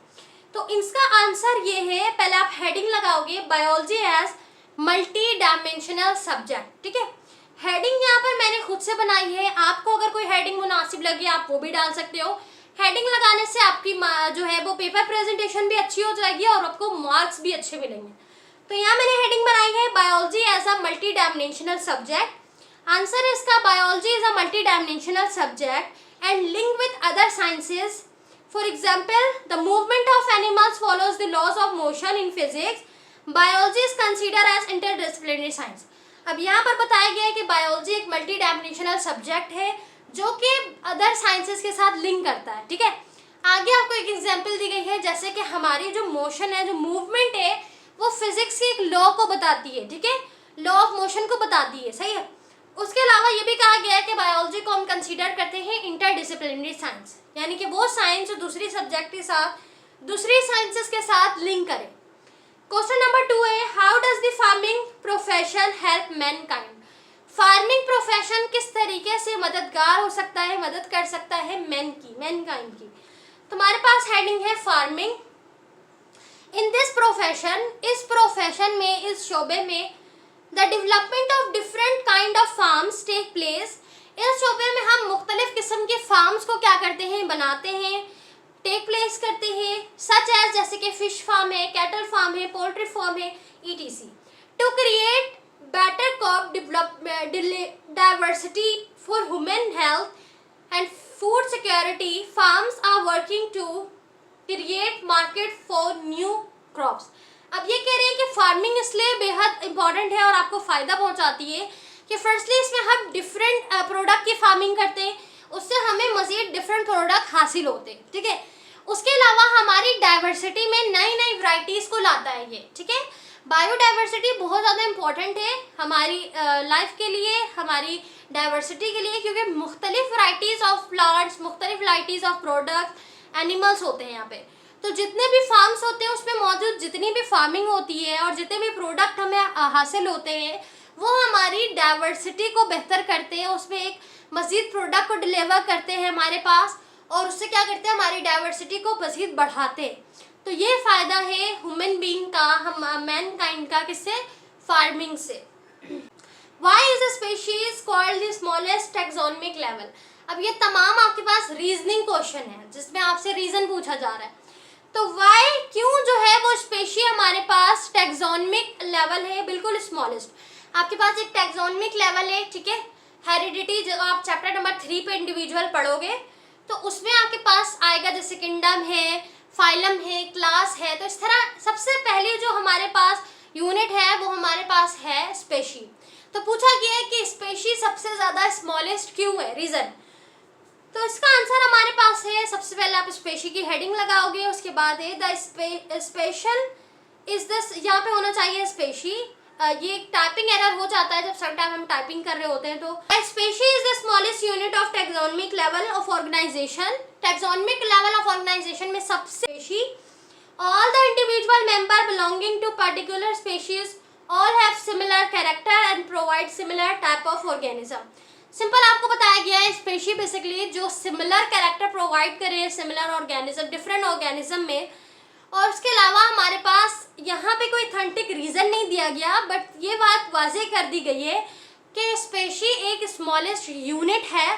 तो इसका आंसर ये है, पहले आप हेडिंग लगाओगे biology as multi dimensional subject, ठीक है। हेडिंग यहाँ पर मैंने खुद से बनाई है, आपको अगर कोई हेडिंग मुनासिब लगे आप वो भी डाल सकते हो। हेडिंग लगाने से आपकी जो है वो पेपर प्रेजेंटेशन भी अच्छी हो जाएगी और आपको मार्क्स भी अच्छे मिलेंगे। तो यहाँ मैंने हेडिंग बनाई है biology as a multi dimensional subject. Answer इसका biology is a multi dimensional subject and link with other sciences. For example the movement of animals follows the laws of motion in physics. Biology is consider as interdisciplinary science. अब यहाँ पर बताया गया है कि biology एक multi dimensional subject है जो कि अदर साइंसेस के साथ लिंक करता है, ठीक है। आगे आपको एक एग्जांपल दी गई है, जैसे कि हमारी जो मोशन है, जो मूवमेंट है, वो फिजिक्स के एक लॉ को बताती है, ठीक है, लॉ ऑफ मोशन को बताती है, सही है। उसके अलावा ये भी कहा गया है कि बायोलॉजी को हम कंसीडर करते हैं इंटरडिसिप्लिनरी साइंस, यानी कि वो साइंस जो दूसरी सब्जेक्ट के साथ, दूसरी साइंसेस के साथ लिंक करे। क्वेश्चन नंबर 2 है, how does the farming profession help Mankind? Farming profession किस तरीके से मददगार हो सकता है, मदद कर सकता है मैनकाइंड की। तुम्हारे पास हेडिंग है फार्मिंग। इन दिस प्रोफेशन, इस प्रोफेशन में, इस शोबे में, the development of different kind of farms take place. इस शोबे में हम मुख्तलिफ किस्म के फार्म्स को क्या करते हैं, बनाते हैं, टेक प्लेस करते हैं, सच एज जैसे कि फिश फार्म है, कैटल फार्म है, पोल्ट्री फार्म है, etc. To create better crop diversity for human health and food security, farms are working to create market for new crops. अब ये कह रहे हैं कि फार्मिंग इसलिए बेहद इंपॉर्टेंट है और आपको फ़ायदा पहुंचाती है कि फर्स्टली इसमें हम डिफरेंट प्रोडक्ट की फार्मिंग करते हैं, उससे हमें मज़ीद डिफरेंट प्रोडक्ट हासिल होते हैं, ठीक है। उसके अलावा हमारी डाइवर्सिटी में नई नई वैरायटीज़ को लाता है ये, ठीक है। बायोडाइवर्सिटी बहुत ज़्यादा इम्पॉर्टेंट है हमारी लाइफ के लिए, हमारी डाइवर्सिटी के लिए, क्योंकि मुख्तलिफ वैरायटीज़ ऑफ प्लांट्स, मुख्तलिफ वैरायटीज़ ऑफ प्रोडक्ट्स, एनिमल्स होते हैं यहाँ पे। तो जितने भी फार्म्स होते हैं उसमें मौजूद जितनी भी फार्मिंग होती है और जितने भी प्रोडक्ट हमें हासिल होते हैं वो हमारी डाइवर्सिटी को बेहतर करते हैं, उसमें एक मज़ीद प्रोडक्ट को डिलीवर करते हैं हमारे पास, और उससे क्या करते हैं, हमारी डाइवर्सिटी को मज़ीद बढ़ाते हैं। तो ये फ़ायदा है ह्यूमन बीइंग का, हम मैनकाइंड का, किससे, फार्मिंग से। Why is the species called the smallest taxonomic level? अब ये तमाम आपके पास रीजनिंग क्वेश्चन है जिसमें आपसे रीज़न पूछा जा रहा है। तो वाई, क्यों जो है वो स्पेशी हमारे पास टैक्सोनॉमिक लेवल है, बिल्कुल स्मॉलेस्ट। आपके पास एक टैक्सोनॉमिक लेवल है, ठीक है, हेरिडिटी, जो आप चैप्टर नंबर 3 पे इंडिविजुअल पढ़ोगे तो उसमें आपके पास आएगा, जैसे किंगडम है, फाइलम है, क्लास है। तो इस तरह सबसे पहले जो हमारे पास यूनिट है वो हमारे पास है स्पेशी। तो पूछा गया है कि स्पेशी सबसे ज़्यादा स्मॉलेस्ट क्यों है, रीज़न। तो इसका आंसर हमारे पास है, सबसे पहले आप स्पेशी की हेडिंग लगाओगे, उसके बाद है द स्पेशल इज द, यहाँ पे होना चाहिए स्पेशी। ये टाइपिंग एरर हो जाता है जब समटाइम हम टाइपिंग कर रहे होते हैं। तो species is the smallest unit of taxonomic level of organisation. Taxonomic level of organisation में सबसे species, all the individual member belonging to particular species all have similar character and provide similar type of organism. Simple आपको बताया गया है, species basically जो similar character provide करे similar organism, different organism में। और उसके अलावा हमारे पास यहाँ पे कोई ऑथेंटिक रीज़न नहीं दिया गया, बट ये बात वाज़ेह कर दी गई है कि स्पेशी एक स्मॉलेस्ट यूनिट है,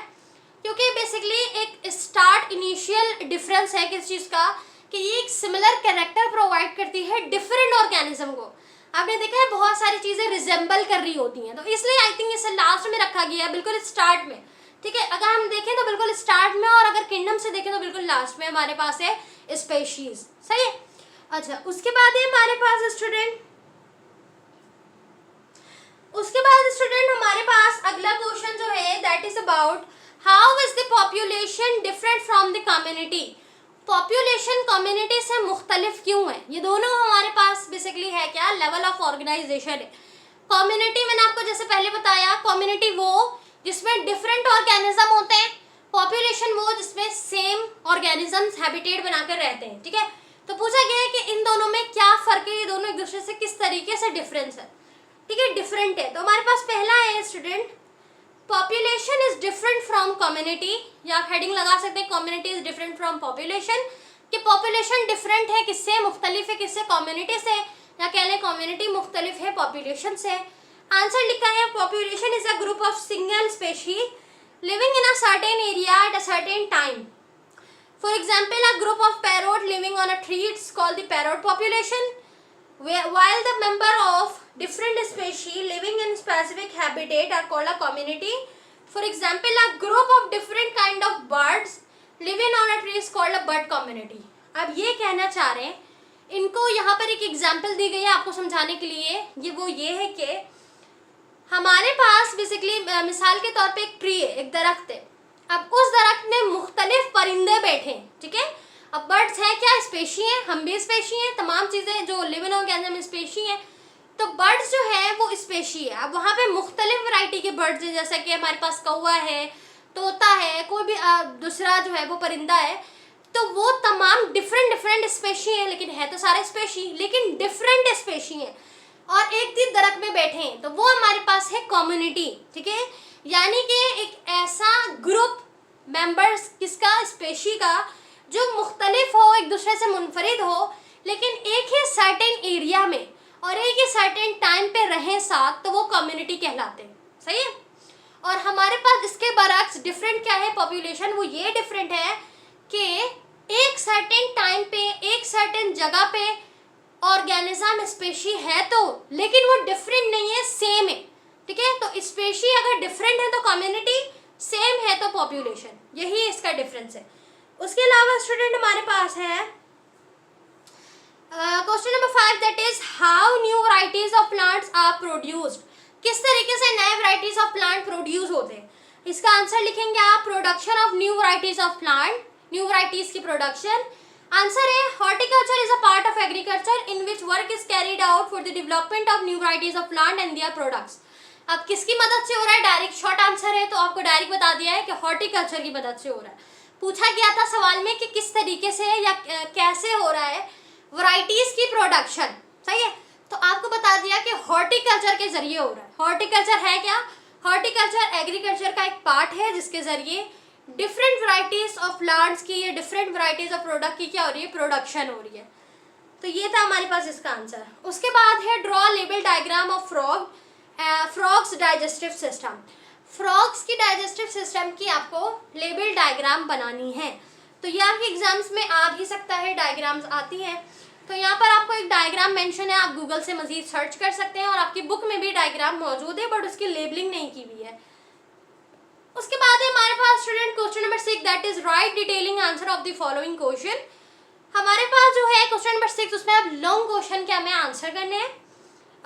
क्योंकि बेसिकली एक स्टार्ट इनिशियल डिफरेंस है किस चीज़ का, कि ये एक सिमिलर कैरेक्टर प्रोवाइड करती है डिफरेंट ऑर्गेनिज्म को। आपने देखा है बहुत सारी चीज़ें रिजेंबल कर रही होती हैं, तो इसलिए आई थिंक इसे लास्ट में रखा गया है, बिल्कुल स्टार्ट में, ठीक है। अगर हम देखें तो बिल्कुल स्टार्ट में, और अगर किंगडम से देखें तो बिल्कुल लास्ट में हमारे पास है स्पेशीज, सही है। अच्छा, उसके बाद है हमारे पास स्टूडेंट, हमारे पास अगला क्वेश्चन जो है that is about how is the population different from the community. Population community से मुख्तलिफ क्यों है? ये दोनों हमारे पास बेसिकली है क्या, लेवल ऑफ ऑर्गेनाइजेशन है। कम्युनिटी मैंने आपको जैसे पहले बताया, कम्युनिटी वो जिसमें डिफरेंट ऑर्गेनिज्म होते हैं, पॉपुलेशन वो जिसमें सेम ऑर्गेनिजम्स हैबिटेट बनाकर रहते हैं, ठीक है। तो पूछा गया है कि इन दोनों में क्या फ़र्क है, ये दोनों एक दूसरे से किस तरीके से डिफरेंस है, ठीक है, डिफरेंट है। तो हमारे पास पहला है student, population is different from community, या आप हेडिंग लगा सकते हैं community is different from population, कि पॉपुलेशन डिफरेंट है किससे, मुख्तलिफ है किससे, कम्युनिटी से, या कह लें कम्युनिटी मुख्तलिफ है पॉपुलेशन से। आंसर लिखा है population is a group of single species living in a certain area at a certain time. For example, a group of parrot living on a tree, it's called the parrot population, while the member of different species living in specific habitat are called a community. For example, a group of different kind of birds living on a tree is called a bird community. अब ये कहना चाह रहे हैं, इनको यहाँ पर एक एग्जाम्पल दी गई है आपको समझाने के लिए, ये है कि बेसिकली मिसाल के तौर पे एक ट्री है, एक दरख्त है। अब उस दरख्त में मुख्तलिफ परिंदे बैठे हैं, ठीक है। अब बर्ड्स हैं क्या, स्पेशी हैं, हम भी स्पेशी हैं, तमाम चीज़ें जो लिविंग ऑर्गेनिज्म स्पेशी हैं। तो बर्ड्स जो है वो स्पेशी है। अब वहाँ पे मुख्तलिफ वैरायटी के बर्ड्स हैं, जैसा कि हमारे पास कौवा है, तोता है, कोई भी दूसरा जो है वो परिंदा है। तो वो तमाम डिफरेंट स्पेशी हैं, लेकिन है तो सारे स्पेशी, लेकिन डिफरेंट स्पेशी हैं और एक ही दरख्त में बैठे हैं। तो वो हमारे पास है कम्युनिटी, ठीक है। यानी कि एक ऐसा ग्रुप मेंबर्स किसका, स्पेशी का, जो मुख्तलिफ हो, एक दूसरे से मुनफरिद हो, लेकिन एक ही सर्टेन एरिया में और एक ही सर्टेन टाइम पे रहें साथ, तो वो कम्युनिटी कहलाते हैं, सही है। और हमारे पास इसके बरक्स डिफरेंट क्या है पॉपुलेशन, वो ये डिफरेंट है कि एक सर्टेन टाइम पे एक सर्टेन जगह पे ऑर्गेनिज्म स्पेशी है तो, लेकिन वो डिफरेंट नहीं है, सेम है, ठीक है। तो स्पेशी अगर डिफरेंट है तो कम्युनिटी, सेम है तो पॉपुलेशन, यही इसका डिफरेंस है। उसके अलावा स्टूडेंट हमारे पास है question number 5, that is how new varieties of plants are produced. किस तरीके से नए वैरायटीज ऑफ प्लांट प्रोड्यूस होते हैं। इसका आंसर लिखेंगे आप, production of new varieties of plant, new varieties की प्रोडक्शन। आंसर है horticulture is a part of agriculture in which work is carried out for the development of new varieties of plant and their products. अब किसकी मदद से हो रहा है, direct short answer है तो आपको डायरेक्ट बता दिया है कि हॉर्टिकल्चर की मदद से हो रहा है। पूछा गया था सवाल में कि किस तरीके से या कैसे हो रहा है वैरायटीज की प्रोडक्शन, सही है। तो आपको बता दिया कि हॉर्टिकल्चर के जरिए हो रहा है। हॉर्टिकल्चर है क्या, हॉर्टिकल्चर एग्रीकल्चर का एक पार्ट है जिसके जरिए डिफरेंट वैरायटीज ऑफ प्लांट्स की या डिफरेंट वैरायटीज ऑफ प्रोडक्ट की क्या हो रही है, प्रोडक्शन हो रही है। तो ये था हमारे पास इसका आंसर। उसके बाद है draw label diagram of frogs digestive system. Frogs की डाइजेस्टिव सिस्टम की आपको लेबल डायग्राम बनानी है। तो ये आपके एग्जाम्स में आ भी सकता है, डायग्राम्स आती हैं। तो यहाँ पर आपको एक डायग्राम मेंशन है, आप गूगल से मजीद सर्च कर सकते हैं और आपकी बुक में भी डायग्राम मौजूद है, बट उसकी लेबलिंग नहीं की हुई है। उसके बाद है हमारे पास student question number 6, that is write detailing answer of the following question. हमारे पास जो है क्वेश्चन नंबर 6, उसमें अब लॉन्ग क्वेश्चन के हमें आंसर करने हैं।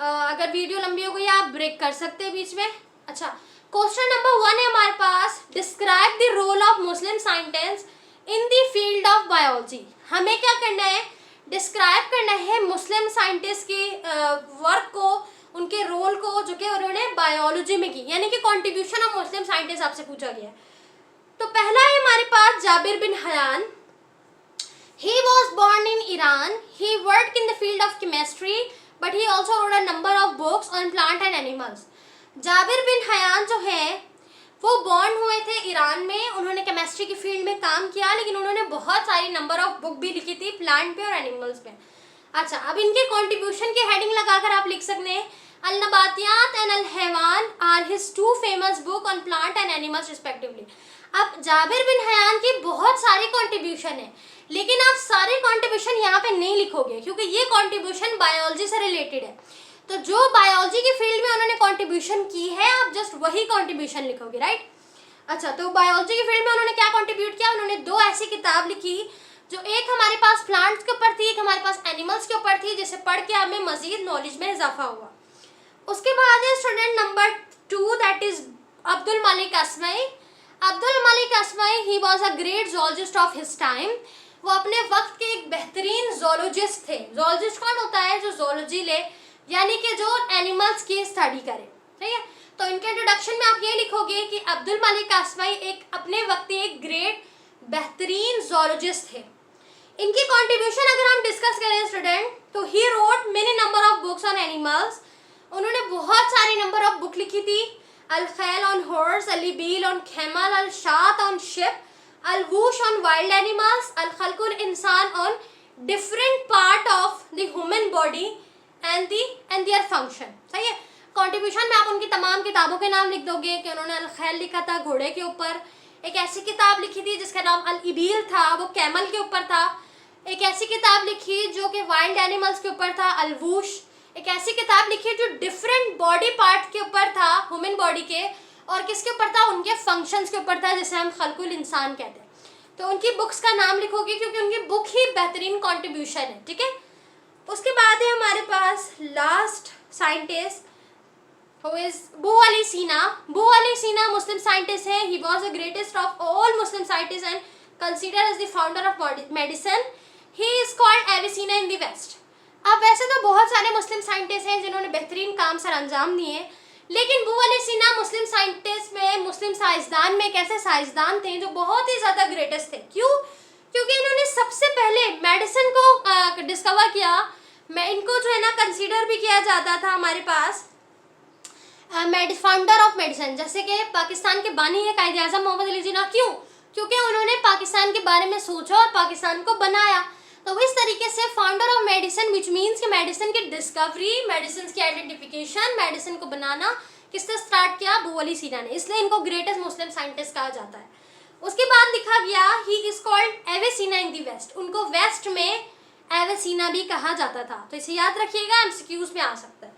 अगर वीडियो लंबी हो गई आप ब्रेक कर सकते हैं बीच में। अच्छा, क्वेश्चन नंबर 1 है हमारे पास, describe the role of Muslim scientist in the field of biology. हमें क्या करना है, डिस्क्राइब करना है मुस्लिम साइंटिस्ट की वर्क को, उनके रोल को, जो कि उन्होंने बायोलॉजी में की, यानी कि कंट्रीब्यूशन ऑफ मुस्लिम साइंटिस्ट आपसे पूछा गया है। तो पहला है हमारे पास Jabir bin Hayyan. He was born in Iran. He worked in the field of chemistry, but he also wrote a number of books on plant and animals. Jabir bin Hayyan जो है वो बॉर्न हुए थे Iran में, उन्होंने chemistry की field में काम किया, लेकिन उन्होंने बहुत सारी नंबर ऑफ बुक भी लिखी थी प्लांट पे और एनिमल्स पे। अच्छा, अब इनके कंट्रीब्यूशन की हेडिंग लगाकर आप लिख सकते हैं, अल नबातियात and al Haiwan are his 2 famous book on plant and animals respectively. अब जाबिर बिन हयान की बहुत सारी कंट्रीब्यूशन है, लेकिन आप सारे कंट्रीब्यूशन यहाँ पे नहीं लिखोगे क्योंकि ये कंट्रीब्यूशन बायोलॉजी से रिलेटेड है। तो जो बायोलॉजी की फील्ड में उन्होंने कंट्रीब्यूशन की है, आप जस्ट वही कंट्रीब्यूशन लिखोगे, राइट। अच्छा, तो बायोलॉजी की फील्ड में उन्होंने क्या कंट्रीब्यूट किया, उन्होंने 2 ऐसी किताब लिखी, जो एक हमारे पास प्लांट्स के ऊपर थी, एक हमारे पास एनिमल्स के ऊपर थी, जिसे पढ़ के हमें मजीद नॉलेज में इजाफा हुआ। उसके बाद है student number 2, that is Abdul Malik Asmai. Abdul Malik Asmai, he was a great zoologist of his time. वो अपने वक्त के एक बेहतरीन जोलॉजिस्ट थे। जोलॉजिस्ट कौन होता है, जो जोलॉजी ले, यानी कि जो एनिमल्स की स्टडी करे, ठीक है। तो इनके इंट्रोडक्शन में आप ये लिखोगे कि अब्दुल मलिक अस्मई एक अपने वक्त के एक ग्रेट बेहतरीन जोलॉजिस्ट थे। इनकी कंट्रीब्यूशन अगर हम डिस्कस करें स्टूडेंट, तो he wrote many number of books on animals. उन्होंने बहुत सारी नंबर ऑफ बुक लिखी थी, al Khail on horse, al Ibil on camel, al Shat on sheep, al Wuhush on wild animals, al Khalqul Insan on different part of the human body and their function, सही है। Contribution में आप उनकी तमाम किताबों के नाम लिख दोगे कि उन्होंने अल खैल लिखा था घोड़े के ऊपर, एक ऐसी किताब लिखी थी जिसका नाम अल इबील था, वो कैमल के ऊपर था। एक ऐसी किताब लिखी जो कि वाइल्ड एनिमल्स के ऊपर था, अल वूश। एक ऐसी किताब लिखी जो डिफरेंट बॉडी पार्ट के ऊपर था, ह्यूमन बॉडी के, और किसके ऊपर था, उनके फंक्शंस के ऊपर था, जिसे हम खल्कुल इंसान कहते हैं। तो उनकी बुक्स का नाम लिखोगे क्योंकि उनकी बुक ही बेहतरीन कंट्रीब्यूशन है, ठीक है। उसके बाद है हमारे पास last scientist, who is Boo Ali Sina. Boo Ali Sina Muslim scientist है. He was the greatest of all Muslim scientists and considered as the founder of medicine. He is called Avicenna in the West. अब वैसे तो बहुत सारे मुस्लिम scientist हैं जिन्होंने बेहतरीन काम सर अंजाम दिए, लेकिन बू अली सीना मुस्लिम साइंटिस्ट में, मुस्लिम साइंसदान में एक ऐसे साइंसदान थे जो बहुत ही ज़्यादा ग्रेटेस्ट थे. क्यों? क्योंकि इन्होंने सबसे पहले मेडिसिन को डिस्कवर किया. इनको जो है ना कंसीडर भी किया जाता था हमारे पास फाउंडर ऑफ मेडिसिन, जैसे कि पाकिस्तान के बानी है कायदे आज़म मोहम्मद अली जिन्ना. क्यों? क्योंकि उन्होंने पाकिस्तान के बारे में सोचा और पाकिस्तान को बनाया. तो इस तरीके से founder of medicine which means कि मेडिसिन की डिस्कवरी, मेडिसिन की आइडेंटिफिकेशन, मेडिसिन को बनाना किसने स्टार्ट किया? बू अली सीना ने. इसलिए इनको ग्रेटेस्ट मुस्लिम साइंटिस्ट कहा जाता है. उसके बाद लिखा गया he is called Avicenna in the west. उनको वेस्ट में एविसेना भी कहा जाता था. तो इसे याद रखिएगा, एमसीक्यूज में आ सकता है.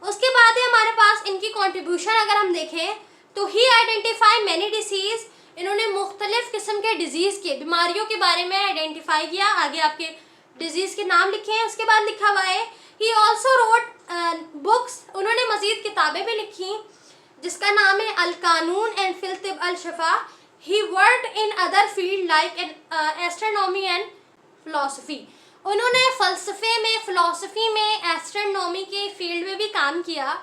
उसके बाद है हमारे पास इनकी कॉन्ट्रीब्यूशन अगर हम देखें तो ही आइडेंटिफाई मैनी डिसीज. इन्होंने मुख्तलिफ किस्म के डिजीज़ के, बीमारियों के बारे में आइडेंटिफाई किया. आगे आपके डिजीज़ के नाम लिखे हैं. उसके बाद लिखा हुआ है ही ऑल्सो रोट बुक्स. उन्होंने मज़ीद किताबें भी लिखी जिसका नाम है al Qanun and fil Tib al Shifa. He worked in other field like astronomy and philosophy. उन्होंने फ़लसफ़े में, फ़िलासफ़ी में, एस्ट्रोनॉमी के फील्ड में भी काम किया.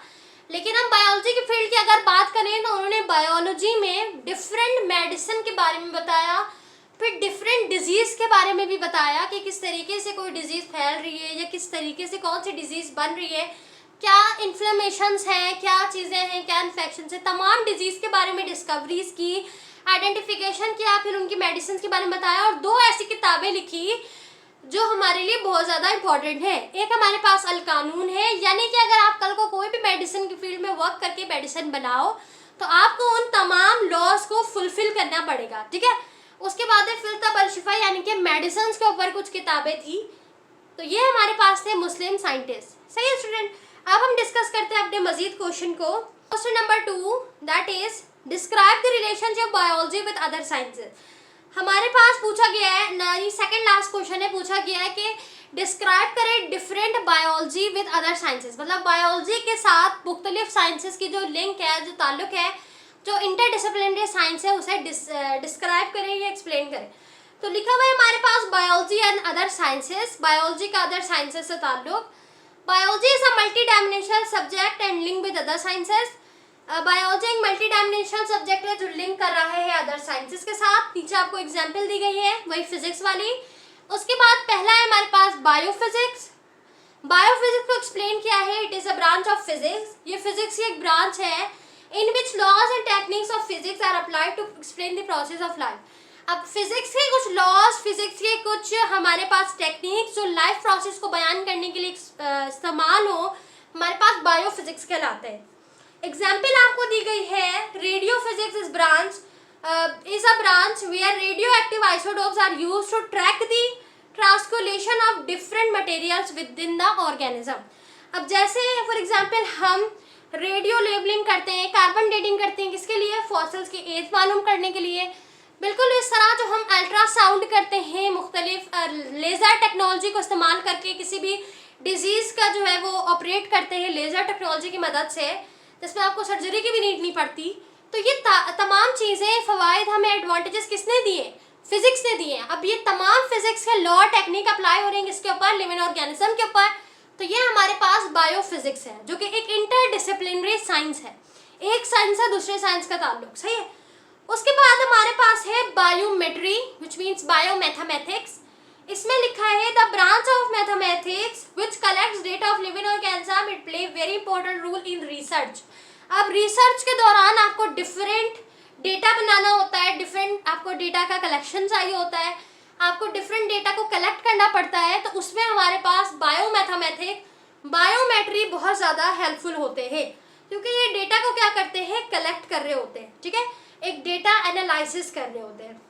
लेकिन हम बायोलॉजी की फील्ड की अगर बात करें तो उन्होंने बायोलॉजी में डिफरेंट मेडिसिन के बारे में बताया, फिर डिफरेंट डिजीज़ के बारे में भी बताया कि किस तरीके से कोई डिजीज़ फैल रही है या किस तरीके से कौन सी डिजीज़ बन रही है, क्या इन्फ्लेमेशंस हैं, क्या चीज़ें हैं, क्या इन्फेक्शन है. तमाम डिजीज़ के बारे में डिस्कवरीज की, आइडेंटिफिकेशन किया, फिर उनकी मेडिसिन के बारे में बताया. और 2 ऐसी किताबें लिखी जो हमारे लिए बहुत ज़्यादा इंपॉर्टेंट है. एक हमारे पास अल कानून है, यानी कि अगर आप कल को कोई भी मेडिसिन की फील्ड में वर्क करके मेडिसिन बनाओ तो आपको उन तमाम लॉज को फुलफिल करना पड़ेगा. ठीक है. उसके बाद है फिल तिब अल शफा, यानी कि मेडिसिन के ऊपर कुछ किताबें थी. तो ये हमारे पास थे मुस्लिम साइंटिस्ट. सही है स्टूडेंट. अब हम डिस्कस करते हैं अपने मजीद क्वेश्चन को. Question number 2 that is describe the relationship biology with other sciences. हमारे पास पूछा गया है ना, ये सेकंड लास्ट क्वेश्चन है, पूछा गया है कि डिस्क्राइब करें different biology with other sciences. मतलब बायोलॉजी के साथ मुख्तलिफ साइंसेज की जो लिंक है, जो ताल्लुक है, जो इंटरडिसिप्लिनरी साइंस है, उसे डिस्क्राइब करें या एक्सप्लेन करें. तो लिखा हुआ है हमारे पास biology and other sciences. Biology का अदर साइंसेज से ताल्लुक. Biology is a multi dimensional subject and link with other sciences. Biology एक मल्टी डायमेंशनल सब्जेक्ट है जो लिंक कर रहा है अदर साइंसेज के साथ. नीचे आपको एग्जांपल दी गई है वही फिजिक्स वाली. उसके बाद पहला है हमारे पास बायोफिजिक्स. बायोफिजिक्स को एक्सप्लेन किया है it is a branch of physics. ये फिजिक्स की एक ब्रांच है in which laws and techniques of physics are applied to explain the process of life. अब फिजिक्स के कुछ लॉज, फिजिक्स के कुछ हमारे पास टेक्निक्स जो लाइफ प्रोसेस को बयान करने के लिए इस्तेमाल हो, हमारे पास बायोफिजिक्स कहलाते हैं. एग्जाम्पल आपको दी गई है रेडियो फिजिक्स. इस branch is a branch where radioactive isotopes are used to track the translocation of different materials within the organism. अब जैसे फॉर एग्जांपल हम रेडियो लेबलिंग करते हैं, कार्बन डेटिंग करते हैं, किसके लिए? फॉसिल्स की एज मालूम करने के लिए. बिल्कुल इस तरह जो हम अल्ट्रासाउंड करते हैं, मुख्तलिफ लेज़र टेक्नोलॉजी को इस्तेमाल करके किसी भी डिजीज़ का जो है वो ऑपरेट करते हैं लेज़र टेक्नोलॉजी की मदद से, जिसमें आपको सर्जरी की भी नीड नहीं पड़ती. तो ये तमाम चीज़ें, फ़वाइद हमें एडवांटेजेस किसने दिए? फिजिक्स ने दिए. अब ये तमाम फिजिक्स के लॉ टेक्निक अप्लाई हो रहे हैं किसके ऊपर? लिविंग ऑर्गेनिज्म के ऊपर. तो ये हमारे पास बायोफिजिक्स है जो कि एक इंटरडिसिप्लिनरी साइंस है. एक साइंस है दूसरे साइंस का ताल्लुक. सही है. उसके बाद हमारे पास है बायोमेट्री विच मीन्स बायोमैथमेटिक्स. इसमें लिखा है the branch of mathematics which collects data of living organism. It play very important role in research. अब रिसर्च के दौरान आपको डिफरेंट डेटा बनाना होता है, डिफरेंट आपको डेटा का कलेक्शन चाहिए होता है, आपको डिफरेंट डेटा को कलेक्ट करना पड़ता है. तो उसमें हमारे पास बायोमैथमेटिक्स, बायोमेट्री बहुत ज़्यादा हेल्पफुल होते हैं क्योंकि ये डेटा को क्या करते हैं? कलेक्ट कर रहे होते हैं. ठीक है. एक डेटा एनालिसिस कर रहे होते हैं.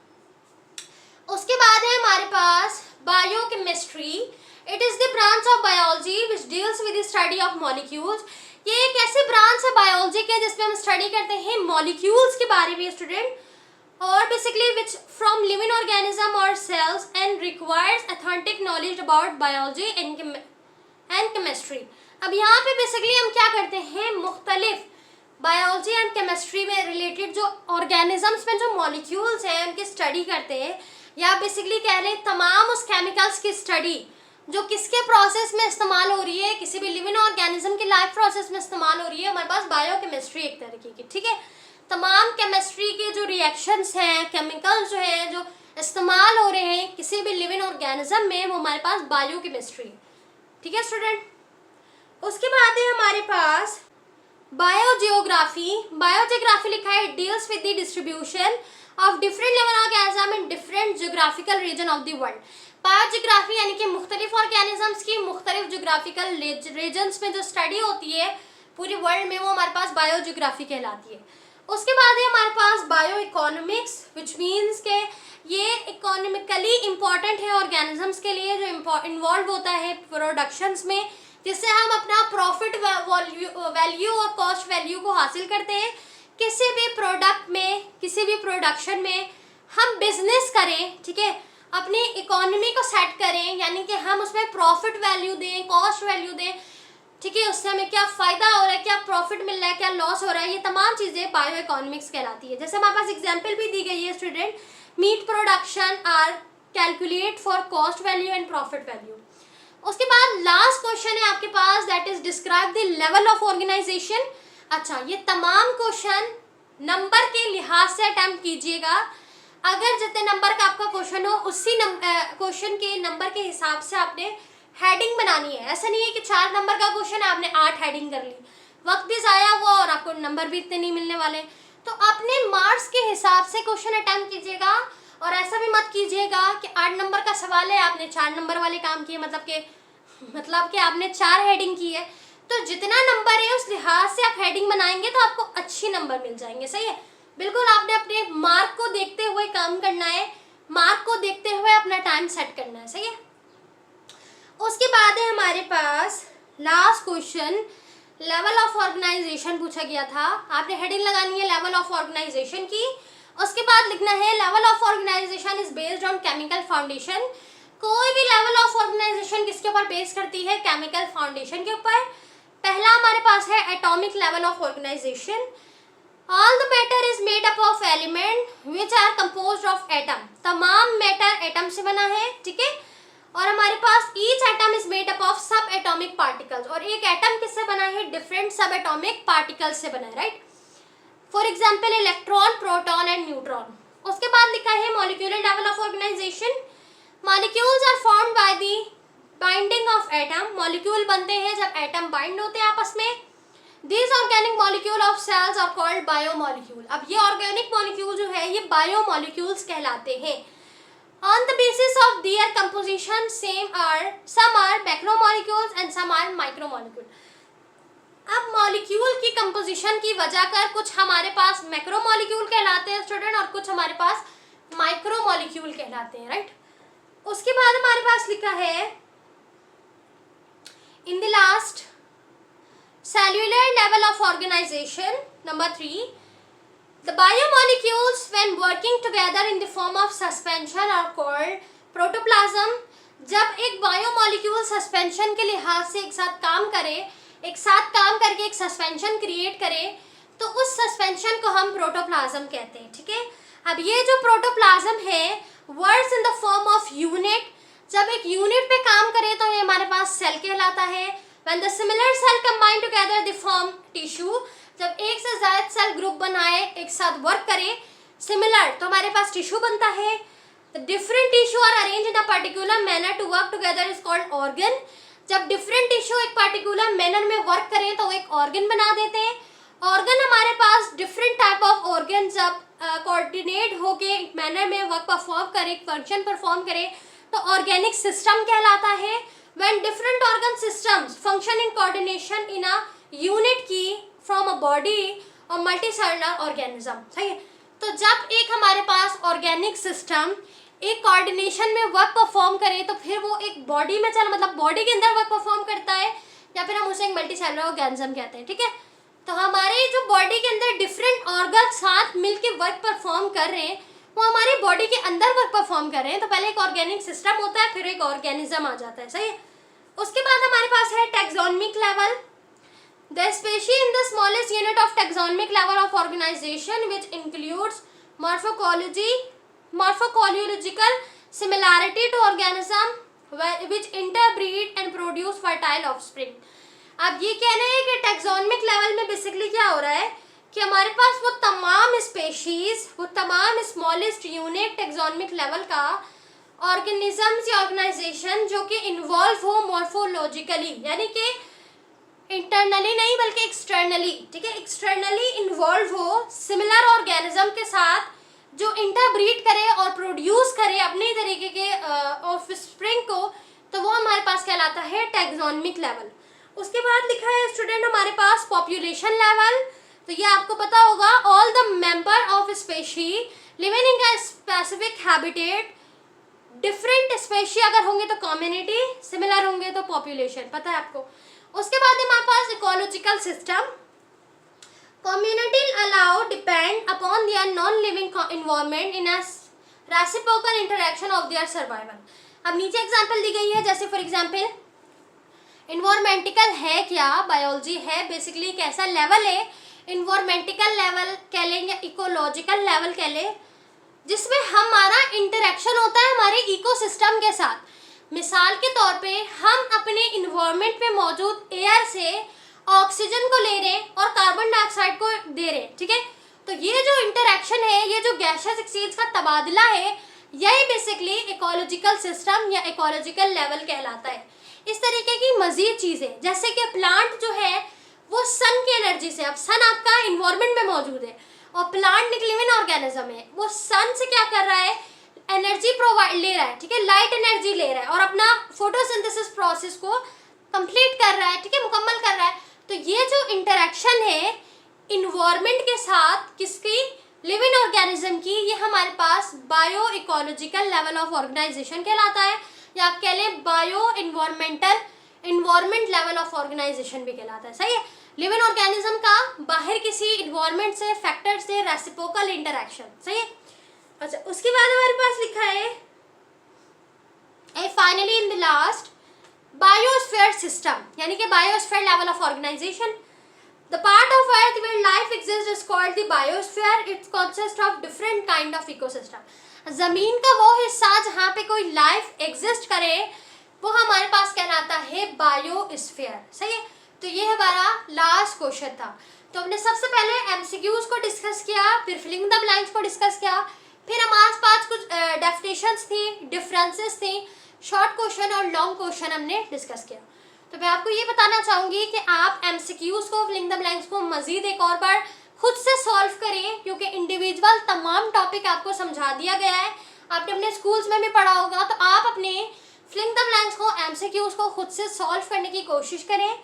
उसके बाद है हमारे पास biochemistry. It is the branch of biology which deals with the study of molecules. ये एक ऐसी ब्रांच है बायोलॉजी के जिसमें हम स्टडी करते हैं मॉलिक्यूल्स के बारे में स्टूडेंट, और basically which from living organism और cells and requires authentic knowledge about biology and chemistry. अब यहाँ पे बेसिकली हम क्या करते हैं? मुख्तलिफ बायोलॉजी एंड केमिस्ट्री में रिलेटेड जो ऑर्गेनिजम्स में जो मॉलिक्यूल्स हैं उनकी स्टडी करते हैं, या बेसिकली कह रहे हैं तमाम उस केमिकल्स की स्टडी जो किसके प्रोसेस में इस्तेमाल हो रही है, किसी भी लिविंग ऑर्गेनिज्म की लाइफ प्रोसेस में इस्तेमाल हो रही है, हमारे पास बायोकेमिस्ट्री एक तरीके की, ठीक है। तमाम केमिस्ट्री के जो रिएक्शंस हैं, केमिकल्स जो हैं जो इस्तेमाल हो रहे हैं किसी भी लिविंग ऑर्गेनिज्म में, वो हमारे पास बायोकेमिस्ट्री, ठीक है स्टूडेंट। उसके बाद है हमारे पास बायोजियोग्राफी। बायोजियोग्राफी लिखा है deals with the distribution of different living organism in different geographical region of the world. Biogeography यानी कि मुख्तलिफ ऑर्गेनिजम्स की मुख्तलिफ जियोग्राफिकल रीजन्स में जो स्टडी होती है पूरे वर्ल्ड में, वो हमारे पास बायोजियोग्राफी कहलाती है। उसके बाद है हमारे पास बायो इकोनॉमिक्स, विच मीन्स के ये इकोनॉमिकली इम्पॉर्टेंट है ऑर्गेनिजम्स के लिए, जो इन्वॉल्व होता है प्रोडक्शंस में, जिससे हम अपना प्रॉफिट वैल्यू और कॉस्ट वैल्यू को हासिल करते हैं। किसी भी प्रोडक्ट में, किसी भी प्रोडक्शन में हम बिजनेस करें, ठीक है, अपनी इकोनॉमी को सेट करें, यानी कि हम उसमें प्रॉफिट वैल्यू दें, कॉस्ट वैल्यू दें, ठीक है, उससे हमें क्या फ़ायदा हो रहा है, क्या प्रॉफिट मिल रहा है, क्या लॉस हो रहा है, ये तमाम चीज़ें बायो इकोनॉमिक्स कहलाती है। जैसे हमारे पास एग्जाम्पल भी दी गई है student, meat production are calculate for cost value and profit value. उसके बाद लास्ट क्वेश्चन है आपके पास, that is describe the level of organization. अच्छा, ये तमाम क्वेश्चन नंबर के लिहाज से अटेम्प्ट कीजिएगा। अगर जितने नंबर का आपका क्वेश्चन हो उसी क्वेश्चन के नंबर के हिसाब से आपने हेडिंग बनानी है। ऐसा नहीं है कि 4 नंबर का क्वेश्चन है आपने 8 हेडिंग कर ली, वक्त भी ज़ाया हुआ और आपको नंबर भी इतने नहीं मिलने वाले। तो अपने मार्क्स के हिसाब से क्वेश्चन अटेम्प्ट कीजिएगा, और ऐसा भी मत कीजिएगा कि 8 नंबर का सवाल है आपने 4 नंबर वाले काम किए, मतलब कि आपने 4 हेडिंग की है। तो जितना नंबर है उस लिहाज से आप हेडिंग बनाएंगे तो आपको अच्छी नंबर मिल जाएंगे, सही है। बिल्कुल आपने अपने मार्क को देखते हुए काम करना है, मार्क को देखते हुए अपना टाइम सेट करना है, सही है। उसके बाद है हमारे पास last question, level of organization पूछा गया था। आपने हेडिंग लगानी है लेवल ऑफ ऑर्गेनाइजेशन की। उसके बाद लिखना है level of organisation is based on chemical foundation. कोई भी लेवल ऑफ ऑर्गेनाइजेशन किसके ऊपर बेस करती है? केमिकल फाउंडेशन के ऊपर। पहला हमारे पास है atomic level of organization. All the matter is made up of element which are composed of atom. तमाम मैटर एटम से बना है, ठीक है। और हमारे पास each atom is made up of sub atomic particles. और एक एटम किससे बना है? डिफरेंट सब एटॉमिक पार्टिकल्स से बना है, right. For example electron, proton and neutron. उसके बाद लिखा है molecular level of organisation. Molecules are formed by the binding of atom. Molecule बनते हैं जब एटम बाइंड होते हैं आपस में। These organic molecule of cells are called biomolecule। अब ये ऑर्गेनिक मॉलिक्यूल जो है ये बायोमोलिक्यूल्स कहलाते हैं। On the basis of their composition, some are macromolecules and some are micromolecule। अब मॉलिक्यूल की कंपोजिशन की वजह कर कुछ हमारे पास मैक्रोमोलिक्यूल कहलाते हैं स्टूडेंट, और कुछ हमारे पास माइक्रोमोलिक्यूल कहलाते हैं, राइट। उसके बाद हमारे पास लिखा है इन the last cellular level of organization, number 3, the biomolecules when working together in the form of suspension are called protoplasm। जब एक बायोमोलिक्यूल सस्पेंशन के लिहाज से एक साथ काम करे, एक साथ काम करके एक सस्पेंशन क्रिएट करे, तो उस सस्पेंशन को हम प्रोटोप्लाज्म कहते हैं, ठीक है। अब ये जो प्रोटोप्लाज्म है works in the form of unit. जब एक यूनिट पे काम करे तो ये हमारे पास सेल कहलाता है। When the similar cell combine together they form tissue। जब एक से ज़्यादा सेल ग्रुप बनाए, एक साथ वर्क करे सिमिलर, तो हमारे पास टिश्यू बनता है। The different tissue are arranged in a particular manner to work together is called organ। जब डिफरेंट टिश्यू एक पर्टिकुलर मैनर में वर्क करें तो एक ऑर्गन बना देते हैं। ऑर्गन हमारे पास डिफरेंट टाइप ऑफ ऑर्गन जब कोऑर्डिनेट होके एक मैनर में वर्क परफॉर्म करे, एक फंक्शन परफॉर्म करे, तो ऑर्गेनिक सिस्टम कहलाता है। When different organ systems function in coordination in a unit key from a body or multicellular organism, सही है। तो जब एक हमारे पास ऑर्गेनिक सिस्टम एक कोऑर्डिनेशन में वर्क परफॉर्म करे तो फिर वो एक बॉडी में मतलब बॉडी के अंदर वर्क परफॉर्म करता है, या फिर हम उसे एक मल्टीसेलुलर ऑर्गेनिज्म कहते हैं, ठीक है। तो हमारे जो बॉडी के अंदर डिफरेंट ऑर्गन साथ मिलके वर्क परफॉर्म कर रहे हैं, वो हमारी बॉडी के अंदर वर्क परफॉर्म कर रहे हैं। तो पहले एक ऑर्गेनिक सिस्टम होता है, फिर एक ऑर्गेनिज्म आ जाता है, सही है। उसके बाद हमारे पास है taxonomic level. The species in the smallest unit of taxonomic level of organization, which includes morphological similarity to organism which interbreed and produce fertile offspring. अब ये कहना है कि टैक्सोनमिक लेवल में बेसिकली क्या हो रहा है कि हमारे पास वो तमाम स्पेशीज, वो तमाम स्मॉलेस्ट यूनिट टैक्सोनमिक लेवल का ऑर्गेनिजम्स या ऑर्गेनाइजेशन जो कि इन्वॉल्व हो मॉर्फोलॉजिकली, यानी कि इंटरनली नहीं बल्कि एक्सटर्नली, ठीक है, एक्सटर्नली इन्वॉल्व हो सिमिलर ऑर्गेनिज्म के साथ, जो इंटरब्रीड करे और प्रोड्यूस करे अपने तरीके के ऑफस्प्रिंग को, तो वो हमारे पास कहलाता है टैक्सोनमिक लेवल। उसके बाद लिखा है स्टूडेंट हमारे पास पॉपुलेशन लेवल। तो ये आपको पता होगा, all the member of species living in a specific habitat. Different species अगर होंगे तो कम्युनिटी, सिमिलर होंगे तो पॉपुलेशन, पता है आपको। उसके बाद हमारे पास ecological system. Community allow depend upon their non living environment in a reciprocal interaction of their survival. अब नीचे एग्जांपल दी गई है, जैसे फॉर एग्जांपल इन्वायरमेंटिकल है क्या, बायोलॉजी है, बेसिकली कैसा लेवल है, इन्वायरमेंटिकल लेवल कह लें या इकोलॉजिकल लेवल कह लें, जिसमें हमारा इंटरेक्शन होता है हमारे इकोसिस्टम के साथ। मिसाल के तौर पे हम अपने इन्वायरमेंट में मौजूद एयर से ऑक्सीजन को ले रहे हैं और कार्बन डाइऑक्साइड को दे रहे हैं, ठीक है। तो ये जो इंटरेक्शन है, ये जो गैसेस एक्सचेंज का तबादला है, यही बेसिकली इकोलॉजिकल सिस्टम या इकोलॉजिकल लेवल कहलाता है। इस तरीके की मजीद चीज़ें, जैसे कि प्लांट जो है वो सन की एनर्जी से, अब सन आपका इन्वायरमेंट में मौजूद है और प्लांट एक लिविंग ऑर्गेनिज्म है, वो सन से क्या कर रहा है, एनर्जी प्रोवाइड ले रहा है, ठीक है, लाइट एनर्जी ले रहा है और अपना फोटोसिंथेसिस प्रोसेस को कंप्लीट कर रहा है, ठीक है, मुकम्मल कर रहा है। तो ये जो इंटरेक्शन है इन्वायरमेंट के साथ किसकी, लिविंग ऑर्गेनिज्म की, ये हमारे पास bio ecological level of organization कहलाता है, या आप कह लें bio environment level of organization भी कहलाता है। सही है, लिविंग ऑर्गेनिज्म का बाहर किसी इन्वायरमेंट से, फैक्टर से रेसिप्रोकल इंटरेक्शन। सही है। अच्छा, उसके बाद हमारे पास लिखा है finally in the last biosphere system, यानी कि biosphere level of organisation. The part of earth where life exist is called the biosphere. It consist of different kind of ecosystem. जमीन का वो हिस्सा जहाँ पे कोई लाइफ एग्जिस्ट करे वो हमारे पास कहलाता है बायोस्फीयर। सही है। तो ये हमारा लास्ट क्वेश्चन था। तो हमने सबसे पहले एमसीक्यूज को डिस्कस किया, फिर फिलिंग द ब्लैंक्स को डिस्कस किया, फिर हमारे पास कुछ डेफिनेशंस थी, डिफरेंसेस थी, शॉर्ट क्वेश्चन और लॉन्ग क्वेश्चन हमने डिस्कस किया। तो मैं आपको ये बताना चाहूँगी कि आप एमसीक्यूज को, फिलिंग द ब्लैंक्स को मजीद एक और बार खुद से सॉल्व करें, क्योंकि इंडिविजुअल तमाम टॉपिक आपको समझा दिया गया है, आपने अपने स्कूल्स में भी पढ़ा होगा। तो आप अपने फिलिंग द ब्लैंक्स को, एमसीक्यूज को खुद से सॉल्व करने की कोशिश करें,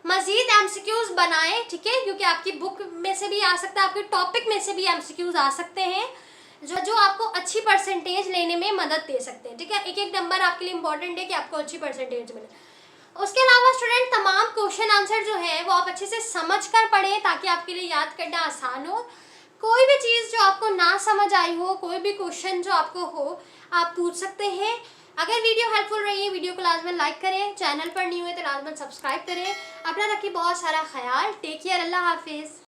मजीद एमसीक्यूज बनाएं, ठीक है, क्योंकि आपकी बुक में से भी आ सकता है, आपके टॉपिक में से भी एमसीक्यूज आ सकते हैं जो आपको अच्छी परसेंटेज लेने में मदद दे सकते हैं, ठीक है। एक एक नंबर आपके लिए इंपॉर्टेंट है कि आपको अच्छी परसेंटेज मिले। उसके अलावा स्टूडेंट तमाम क्वेश्चन आंसर जो है वो आप अच्छे से समझ कर पढ़ें, ताकि आपके लिए याद करना आसान हो। कोई भी चीज़ जो आपको ना समझ आई हो, कोई भी क्वेश्चन जो आपको हो, आप पूछ सकते हैं। अगर वीडियो हेल्पफुल रही है, वीडियो को लाजमन लाइक करें, चैनल पर न्यू है तो लाजमन सब्सक्राइब करें। अपना रखिए बहुत सारा ख्याल। टेक केयर, अल्लाह हाफिज़।